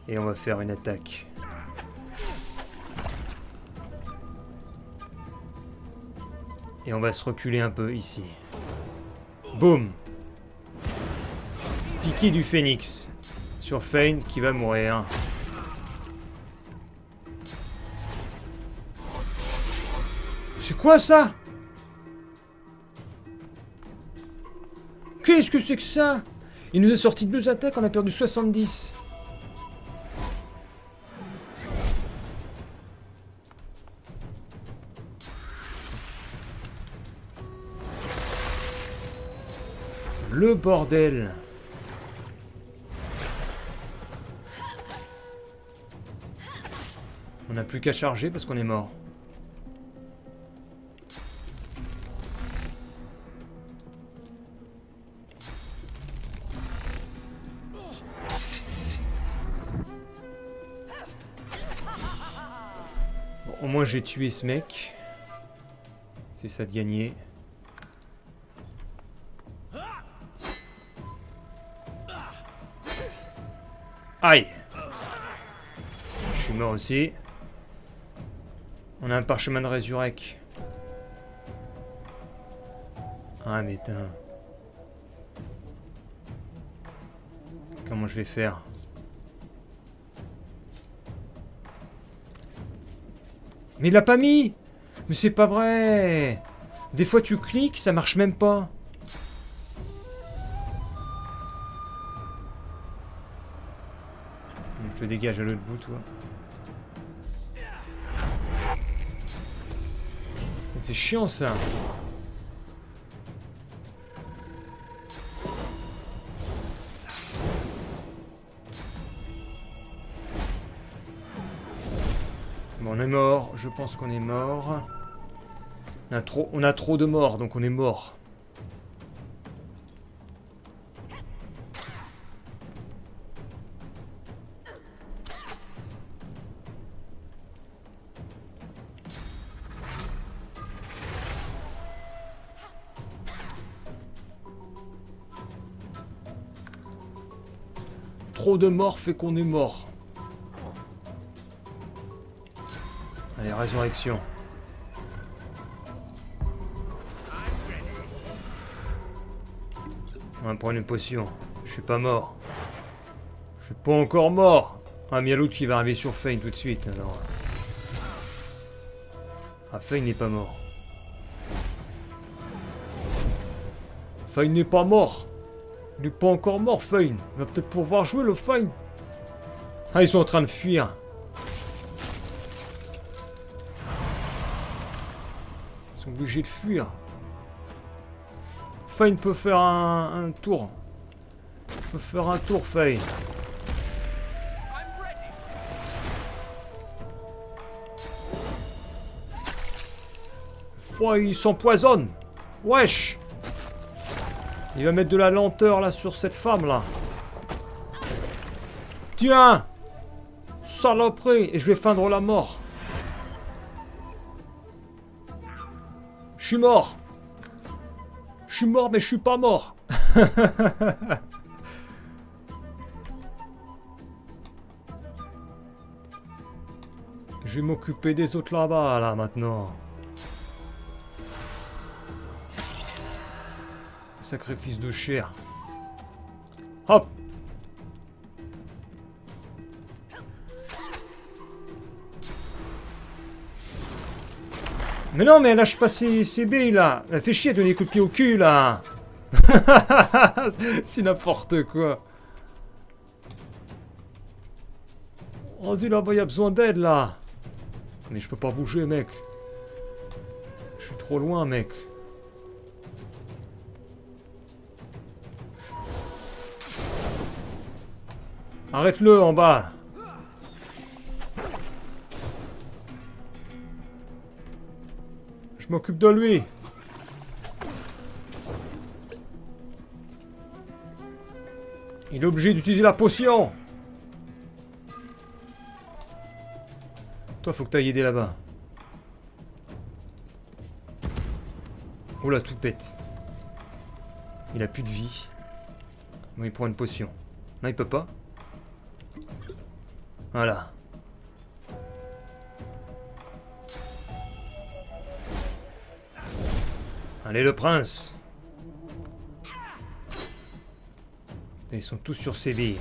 Et on va faire une attaque. Et on va se reculer un peu ici. Boum. Piqué du phénix. Sur Fane qui va mourir. C'est quoi ça? Qu'est-ce que c'est que ça? Il nous a sorti 2 attaques, on a perdu 70. Le bordel. On n'a plus qu'à charger parce qu'on est mort. Bon, au moins j'ai tué ce mec. C'est ça de gagner. Aïe! Je suis mort aussi. On a un parchemin de résurrec. Ah mais putain. Comment je vais faire? Mais il l'a pas mis! Mais c'est pas vrai! Des fois tu cliques, ça marche même pas. Je te dégage à l'autre bout, toi. C'est chiant, ça. Bon, on est mort. Je pense qu'on est mort. On a trop de morts, donc on est mort. Trop de morts fait qu'on est mort. Allez, résurrection. On va prendre une potion. Je suis pas mort. Je suis pas encore mort. Ah, mais il y a l'autre qui va arriver sur Fane tout de suite. Alors. Ah, Fane n'est pas mort. Fane n'est pas mort. Il n'est pas encore mort, Fane. Il va peut-être pouvoir jouer le Fane. Ah, ils sont en train de fuir. Ils sont obligés de fuir. Fane peut faire un tour. Il peut faire un tour, Fane. Oh, il s'empoisonne. Wesh. Il va mettre de la lenteur là sur cette femme là. Tiens. Saloperie. Et je vais feindre la mort. Je suis mort. Je suis mort mais je suis pas mort. Je vais m'occuper des autres là-bas là maintenant. Sacrifice de chair. Hop. Mais non, mais elle lâche pas ses billes là. Elle fait chier de donner des coups de pied au cul là. C'est n'importe quoi. Vas-y là-bas, il y a besoin d'aide là. Mais je peux pas bouger, mec. Je suis trop loin, mec. Arrête-le en bas. Je m'occupe de lui. Il est obligé d'utiliser la potion. Toi, faut que t'ailles aider là-bas. Oula, tout pète. Il a plus de vie. Bon, il prend une potion. Non, il peut pas. Voilà. Allez, le prince. Ils sont tous sur ses billes.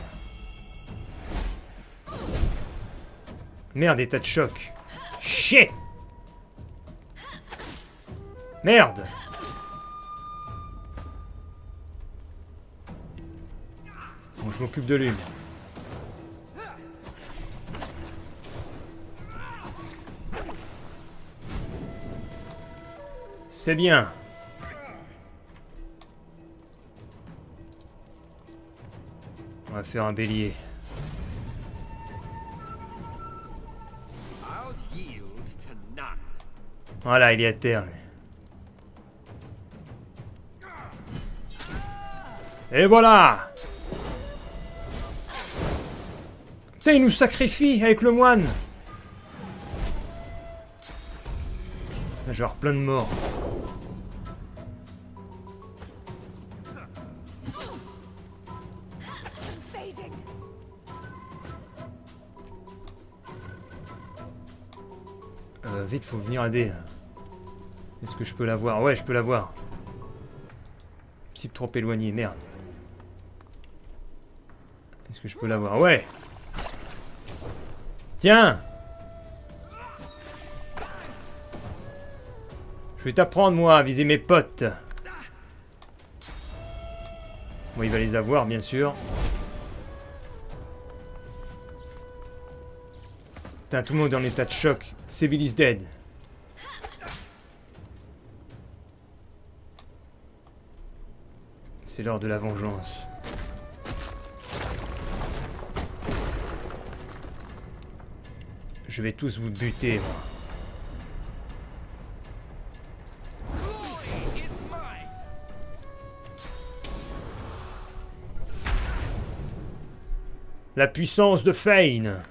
Merde, état de choc. Shit! Merde! Bon, je m'occupe de lui. C'est bien. On va faire un bélier. I'll yield to none. Voilà, il est à terre. Lui. Et voilà! Putain, il nous sacrifie avec le moine! Là, je vais avoir plein de morts. Vite, faut venir aider. Là. Est-ce que je peux l'avoir? Ouais, je peux l'avoir. Cible trop éloigné, merde. Est-ce que je peux l'avoir? Ouais! Tiens! Je vais t'apprendre, moi, à viser mes potes. Bon, il va les avoir, bien sûr. Putain, tout le monde est en état de choc. Seville is dead. C'est l'heure de la vengeance. Je vais tous vous buter, moi. La puissance de Fane.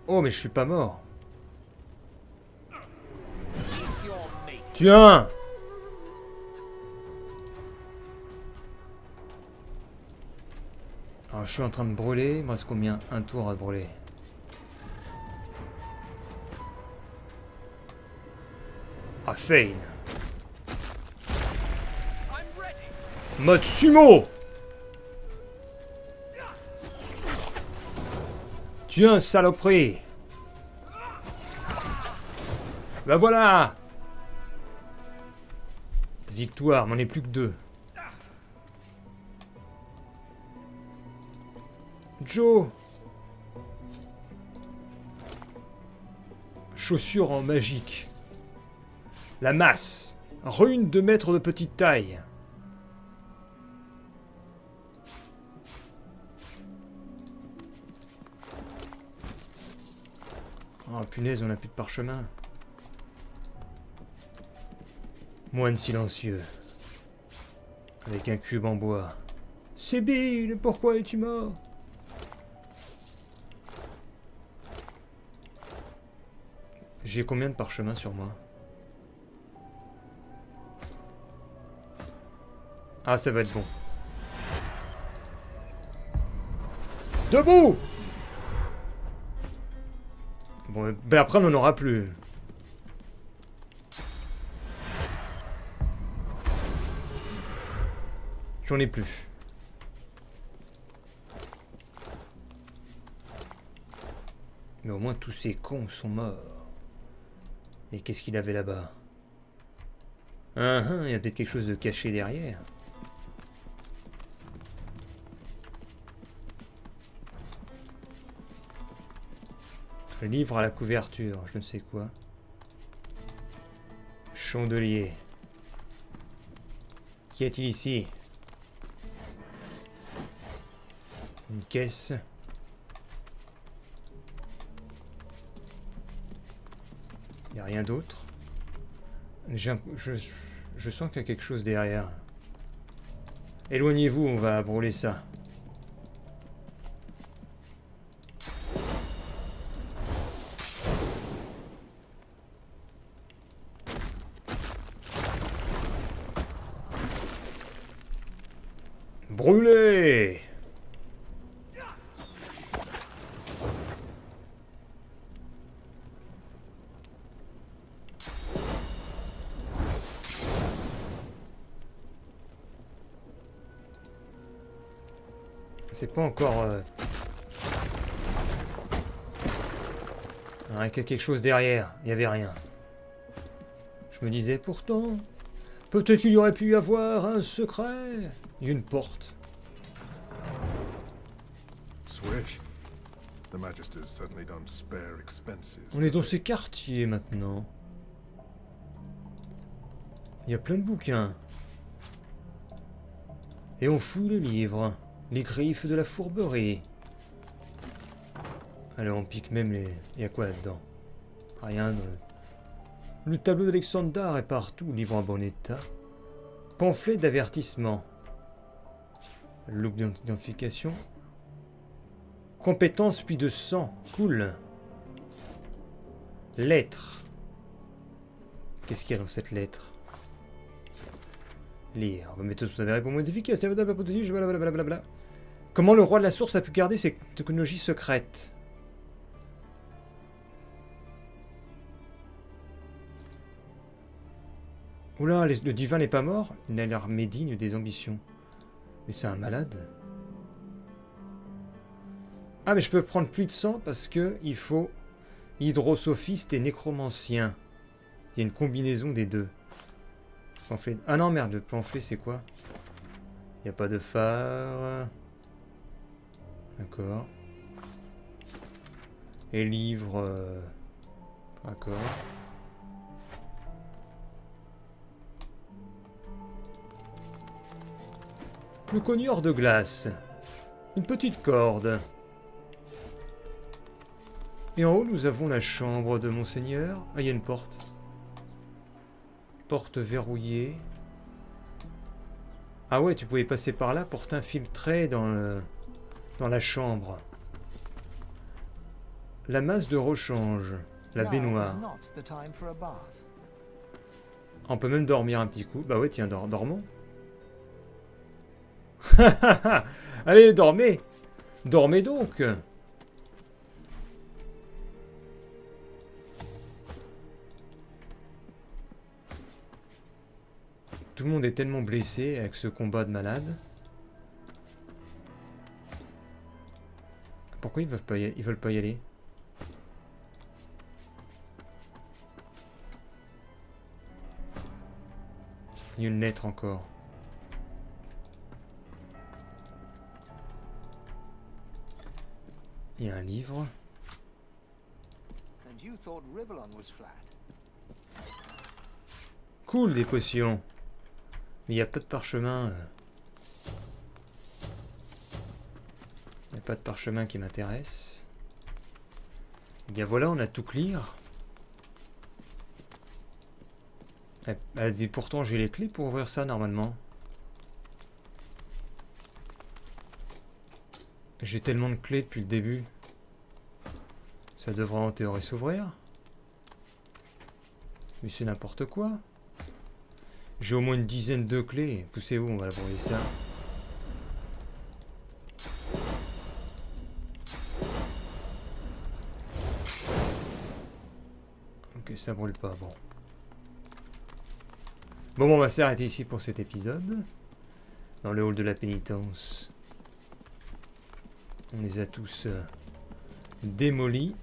Oh, mais je suis pas mort. Tiens! Alors, je suis en train de brûler. Il me reste combien? Un tour à brûler. Ah, Fane. Mode sumo! Tiens, saloperie! Bah voilà! Victoire, m'en est plus que 2. Joe! Chaussures en magique. La masse. Rune de maître de petite taille. Oh punaise, on n'a plus de parchemin. Moine silencieux. Avec un cube en bois. Sibylle, pourquoi es-tu mort? J'ai combien de parchemins sur moi? Ah, ça va être bon. Debout! Bon, ben après on n'en aura plus. J'en ai plus. Mais au moins tous ces cons sont morts. Et qu'est-ce qu'il avait là-bas? Il y a peut-être quelque chose de caché derrière. Le livre à la couverture, je ne sais quoi. Chandelier. Qu'y a-t-il ici? Une caisse. Il n'y a rien d'autre. Je sens qu'il y a quelque chose derrière. Éloignez-vous, on va brûler ça. Brûlez! C'est pas encore... Il y a quelque chose derrière. Il n'y avait rien. Je me disais pourtant... Peut-être qu'il y aurait pu y avoir un secret. Il y a une porte. Swish. The Magisters certainly don't spare expenses. On est dans ces quartiers maintenant. Il y a plein de bouquins. Et on fouille les livres. Les griffes de la fourberie. Allez, on pique même les... Il y a quoi là-dedans? Rien de... Le tableau d'Alexander est partout, livre en bon état. Pamphlet d'avertissement. Loupe d'identification. Compétences puis de sang. Cool. Lettre. Qu'est-ce qu'il y a dans cette lettre? Lire. On va mettre sous avéré pour modifier. Blablabla. Comment le roi de la source a pu garder ses technologies secrètes? Oula, le divin n'est pas mort. Il n'a l'air médigne des ambitions. Mais c'est un malade. Ah, mais je peux prendre plus de sang parce que il faut hydrosophiste et nécromancien. Il y a une combinaison des deux. Pamphlet. Ah non, merde, le pamphlet, c'est quoi? Il n'y a pas de phare. D'accord. Et livre... D'accord. Le cogneur de glace. Une petite corde. Et en haut, nous avons la chambre de Monseigneur. Ah, il y a une porte. Porte verrouillée. Ah ouais, tu pouvais passer par là pour t'infiltrer dans la chambre. La masse de rechange. La baignoire. On peut même dormir un petit coup. Bah ouais, tiens, dormons. Allez, dormez. Dormez donc. Tout le monde est tellement blessé avec ce combat de malade. Pourquoi ils veulent pas y aller? Il y a une lettre encore. Il y a un livre. Cool, des potions. Mais il n'y a pas de parchemin. Il n'y a pas de parchemin qui m'intéresse. Et bien voilà, on a tout clear. Et pourtant j'ai les clés pour ouvrir ça normalement. J'ai tellement de clés depuis le début. Ça devrait en théorie s'ouvrir. Mais c'est n'importe quoi. J'ai au moins une dizaine de clés. Poussez-vous, on va brûler ça. Ok, ça brûle pas, bon. Bon, on va s'arrêter ici pour cet épisode. Dans le hall de la pénitence. On les a tous démolis.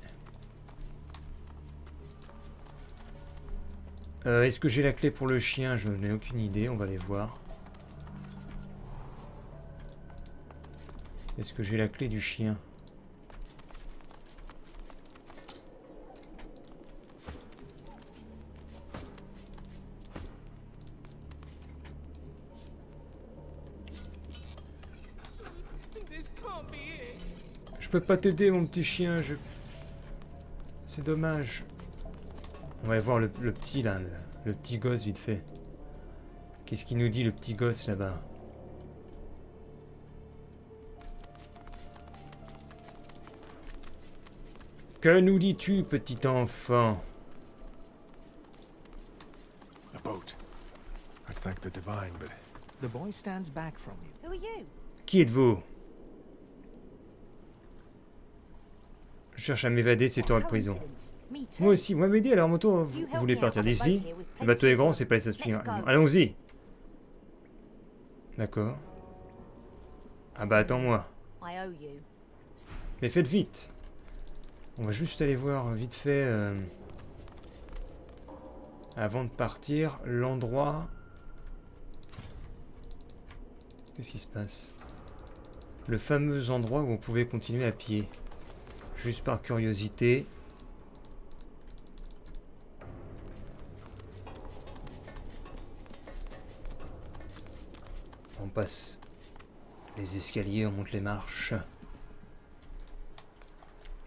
Est-ce que j'ai la clé pour le chien? Je n'ai aucune idée, on va aller voir. Est-ce que j'ai la clé du chien? Je peux pas t'aider, mon petit chien, c'est dommage. On va voir le petit là, le petit gosse vite fait. Qu'est-ce qu'il nous dit le petit gosse là-bas? Que nous dis-tu, petit enfant? A boat. I'd thank the divine, but The boy stands back from you. Who are you? Qui êtes-vous? Je cherche à m'évader de cette horrible prison. Moi aussi, vous m'avez dit alors moto, vous voulez partir d'ici? Le bateau est grand, c'est pas les aspirants. Allons-y. D'accord. Ah bah attends-moi. Mais faites vite. On va juste aller voir vite fait, avant de partir, l'endroit... Qu'est-ce qui se passe? Le fameux endroit où on pouvait continuer à pied. Juste par curiosité. On passe les escaliers, on monte les marches.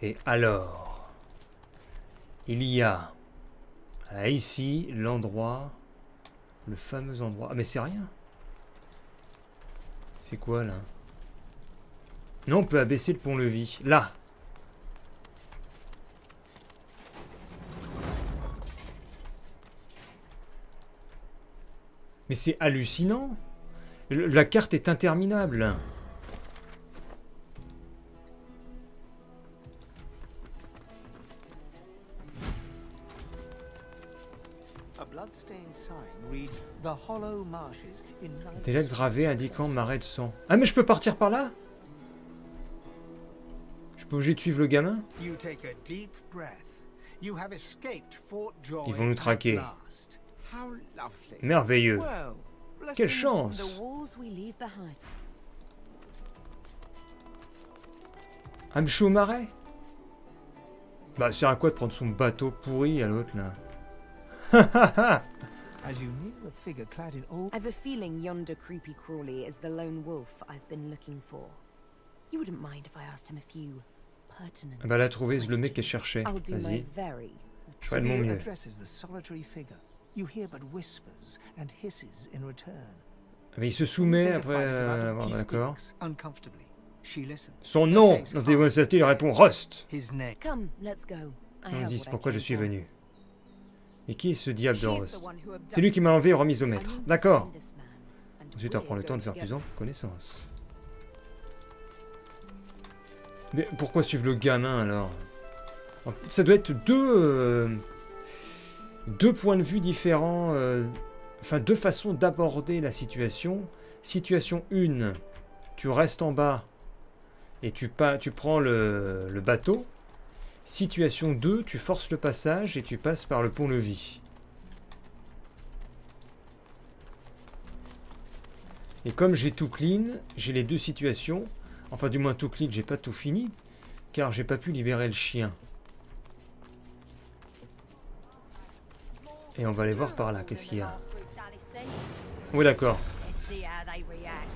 Et alors, il y a là, ici l'endroit, le fameux endroit. Ah mais c'est rien. C'est quoi là? Non, on peut abaisser le pont-levis. Là. Mais c'est hallucinant. La carte est interminable. Des lettres gravées indiquant marais de sang. Ah mais je peux partir par là? Je peux obligé de suivre le gamin? Ils vont nous traquer. Merveilleux. Quelle chance! Ah mais je suis au marais? Bah c'est à quoi de prendre son bateau pourri à l'autre là? I've a feeling yonder creepy crawly is the lone wolf I've been looking for. You wouldn't mind if I asked him a few pertinent. Bah là trouvé le mec qu'elle cherchait. Vas-y. Je ferai de mon mieux. Mais il se soumet après. Bon, d'accord. Son nom dans tes il répond Rust. On dit pourquoi je suis venu. Et qui est ce diable de Rust? C'est lui qui m'a enlevé et remis au maître. D'accord. Ensuite, on prend le temps de faire plus ample connaissance. Mais pourquoi suivre le gamin alors? En fait, ça doit être deux points de vue différents. Enfin, deux façons d'aborder la situation. Situation 1, tu restes en bas et tu prends le bateau. Situation 2, tu forces le passage et tu passes par le pont-levis. Et comme j'ai tout clean, j'ai les deux situations. Enfin, du moins tout clean, j'ai pas tout fini. Car j'ai pas pu libérer le chien. Et on va aller voir par là, qu'est-ce qu'il y a. Oui, d'accord.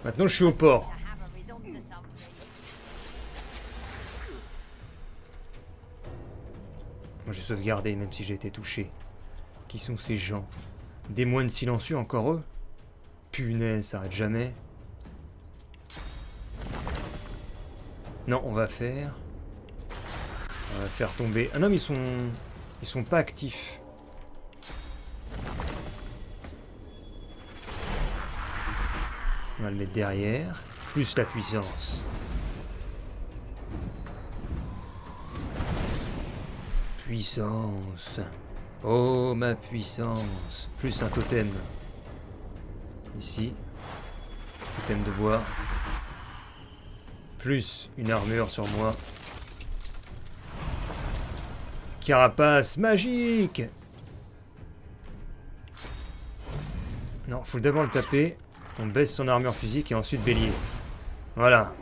Maintenant, je suis au port. Moi, j'ai sauvegardé, même si j'ai été touché. Qui sont ces gens? Des moines silencieux, encore eux? Punaise, ça arrête jamais. Non, on va faire tomber... Ah non, mais ils sont pas actifs. On va le mettre derrière. Plus la puissance. Puissance. Oh, ma puissance. Plus un totem. Ici. Totem de bois. Plus une armure sur moi. Carapace magique. Non, faut d'abord le taper. On baisse son armure physique et ensuite bélier. Voilà.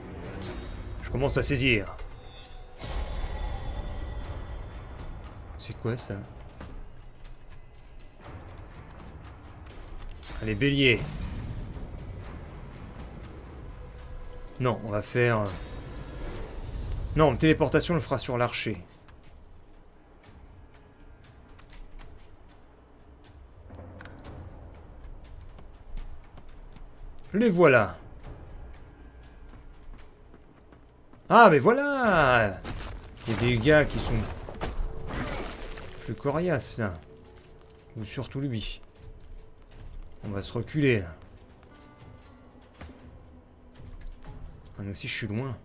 Je commence à saisir. C'est quoi ça? Allez, bélier. Non, on va faire... Non, téléportation, on le fera sur l'archer. Les voilà. Ah, mais voilà. Il y a des gars qui sont plus coriaces, là. Ou surtout lui. On va se reculer, là. Ah, mais aussi, je suis loin.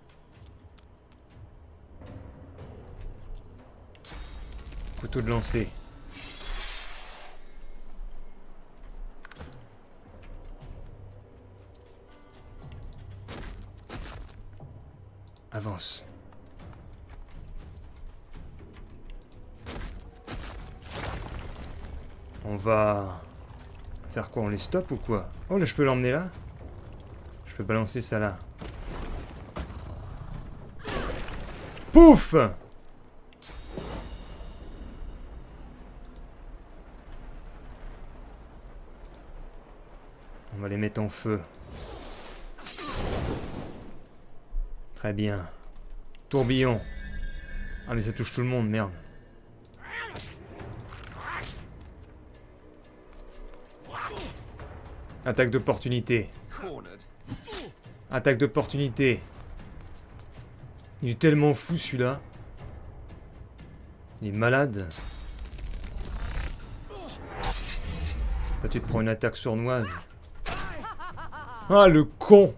Couteau de lancer. Avance. On va faire quoi? On les stoppe ou quoi? Oh là, je peux l'emmener là? Je peux balancer ça là. Pouf! On va les mettre en feu. Très bien. Tourbillon. Ah mais ça touche tout le monde, merde. Attaque d'opportunité. Attaque d'opportunité. Il est tellement fou celui-là. Il est malade. Là tu te prends une attaque sournoise. Ah le con!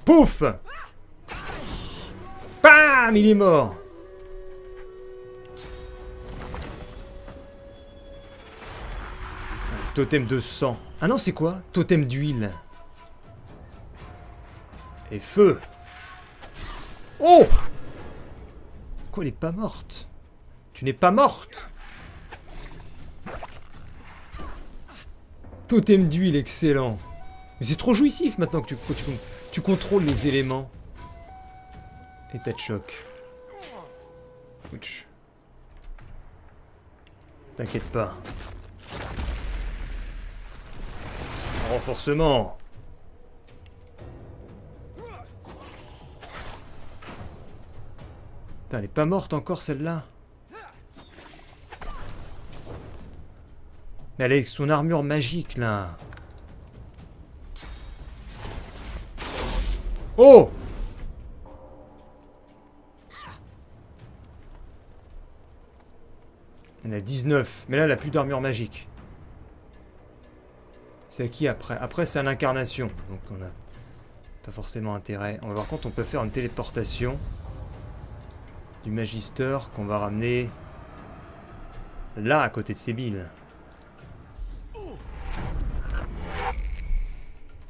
Pouf! Bam! Il est mort! Totem de sang. Ah non, c'est quoi? Totem d'huile. Et feu! Oh! Quoi, elle est pas morte? Tu n'es pas morte! Totem d'huile, excellent. Mais c'est trop jouissif maintenant que tu contrôles les éléments. État de choc. Ouch. T'inquiète pas. Renforcement. Putain, elle est pas morte encore celle-là. Mais elle est avec son armure magique là. Oh! Elle a 19. Mais là, elle a plus d'armure magique. C'est à qui après? Après, c'est à l'incarnation. Donc, on a pas forcément intérêt. On va voir quand on peut faire une téléportation du Magister qu'on va ramener là, à côté de Sébille.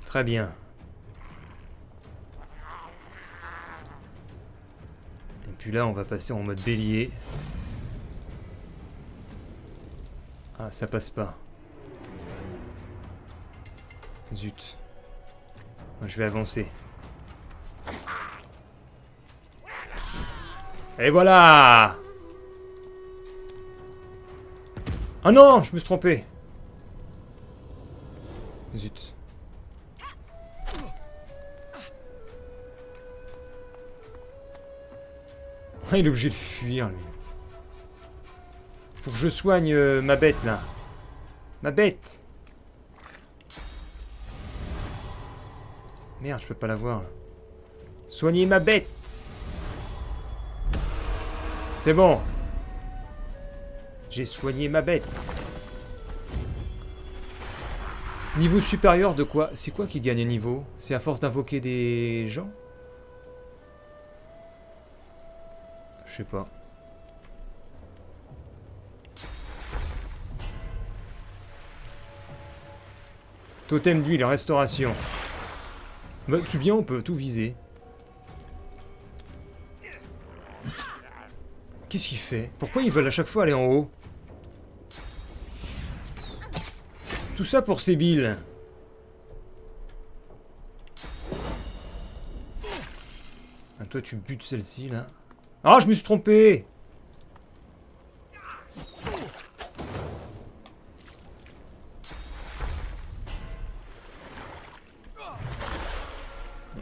Très bien. Et puis là, on va passer en mode bélier. Ah, ça passe pas. Zut. Je vais avancer. Et voilà! Ah non, je me suis trompé. Zut. Ah, il est obligé de fuir, lui. Faut que je soigne ma bête, là. Ma bête! Merde, je peux pas la voir. Soignez ma bête! C'est bon. J'ai soigné ma bête. Niveau supérieur de quoi? C'est quoi qui gagne un niveau? C'est à force d'invoquer des gens? Je sais pas. Totem d'huile, restauration. Bah, c'est bien, on peut tout viser. Qu'est-ce qu'il fait? Pourquoi ils veulent à chaque fois aller en haut? Tout ça pour Sébille. Ah, toi, tu butes celle-ci, là. Ah, je me suis trompé!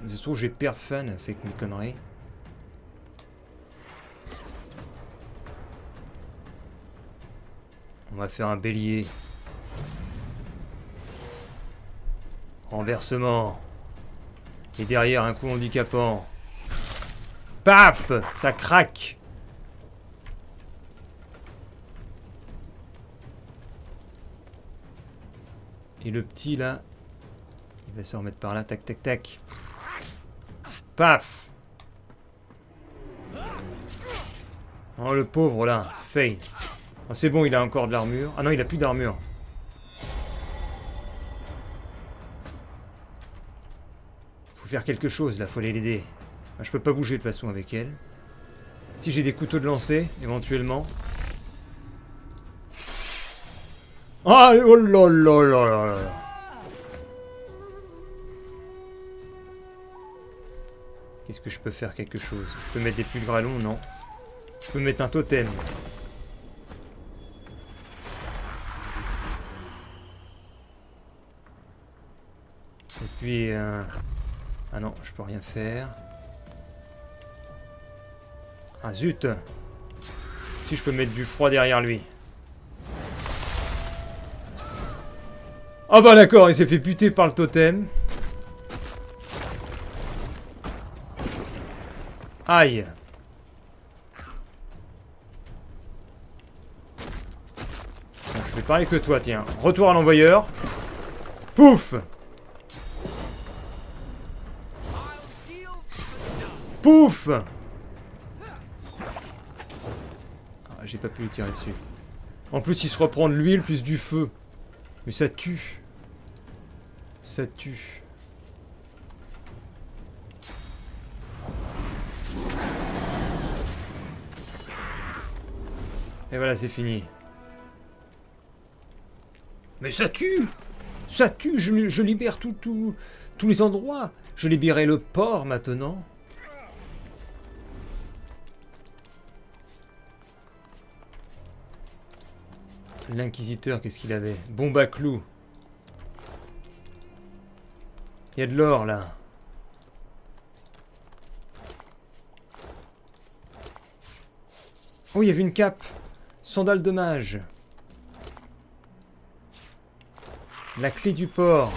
C'est sûr que je vais perdre fan avec mes conneries. On va faire un bélier. Renversement. Et derrière, un coup handicapant. Paf! Ça craque. Et le petit là, il va se remettre par là, tac tac tac. Paf. Oh le pauvre là, fail. Oh, c'est bon, il a encore de l'armure. Ah non, il a plus d'armure. Faut faire quelque chose là, faut aller l'aider. Ah, je peux pas bouger de toute façon avec elle. Si j'ai des couteaux de lancer, éventuellement. Ah, oh là là là là là. Qu'est-ce que je peux faire quelque chose? Je peux mettre des pulgralons, non. Je peux mettre un totem. Et puis... Ah non, je peux rien faire. Ah zut! Si je peux mettre du froid derrière lui. Ah bah d'accord, il s'est fait buter par le totem. Aïe. Bon, je fais pareil que toi, tiens. Retour à l'envoyeur. Pouf! Pouf! Ah, j'ai pas pu lui tirer dessus. En plus, il se reprend de l'huile plus du feu. Mais ça tue. Ça tue. Et voilà, c'est fini. Mais ça tue! Ça tue! Je libère tous les endroits. Je libérerai le port maintenant. L'inquisiteur, qu'est-ce qu'il avait? Bombe à clous. Il y a de l'or là. Oh, il y avait une cape. Sandale de mage. La clé du port.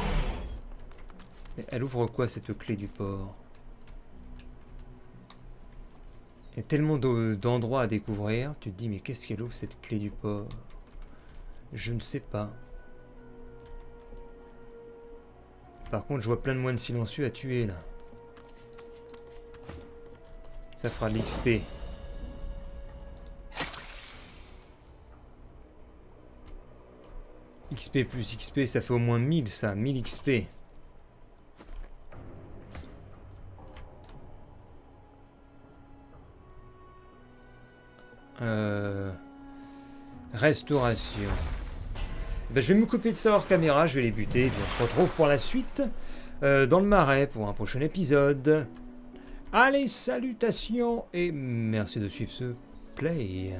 Mais elle ouvre quoi cette clé du port? Il y a tellement d'endroits à découvrir. Tu te dis mais qu'est-ce qu'elle ouvre cette clé du port? Je ne sais pas. Par contre, je vois plein de moines silencieux à tuer là. Ça fera de l'XP. XP plus XP, ça fait au moins 1000 ça, 1000 XP. Restauration. Ben, je vais me couper de ça hors caméra, je vais les buter, et puis on se retrouve pour la suite dans le marais pour un prochain épisode. Allez, salutations et merci de suivre ce play.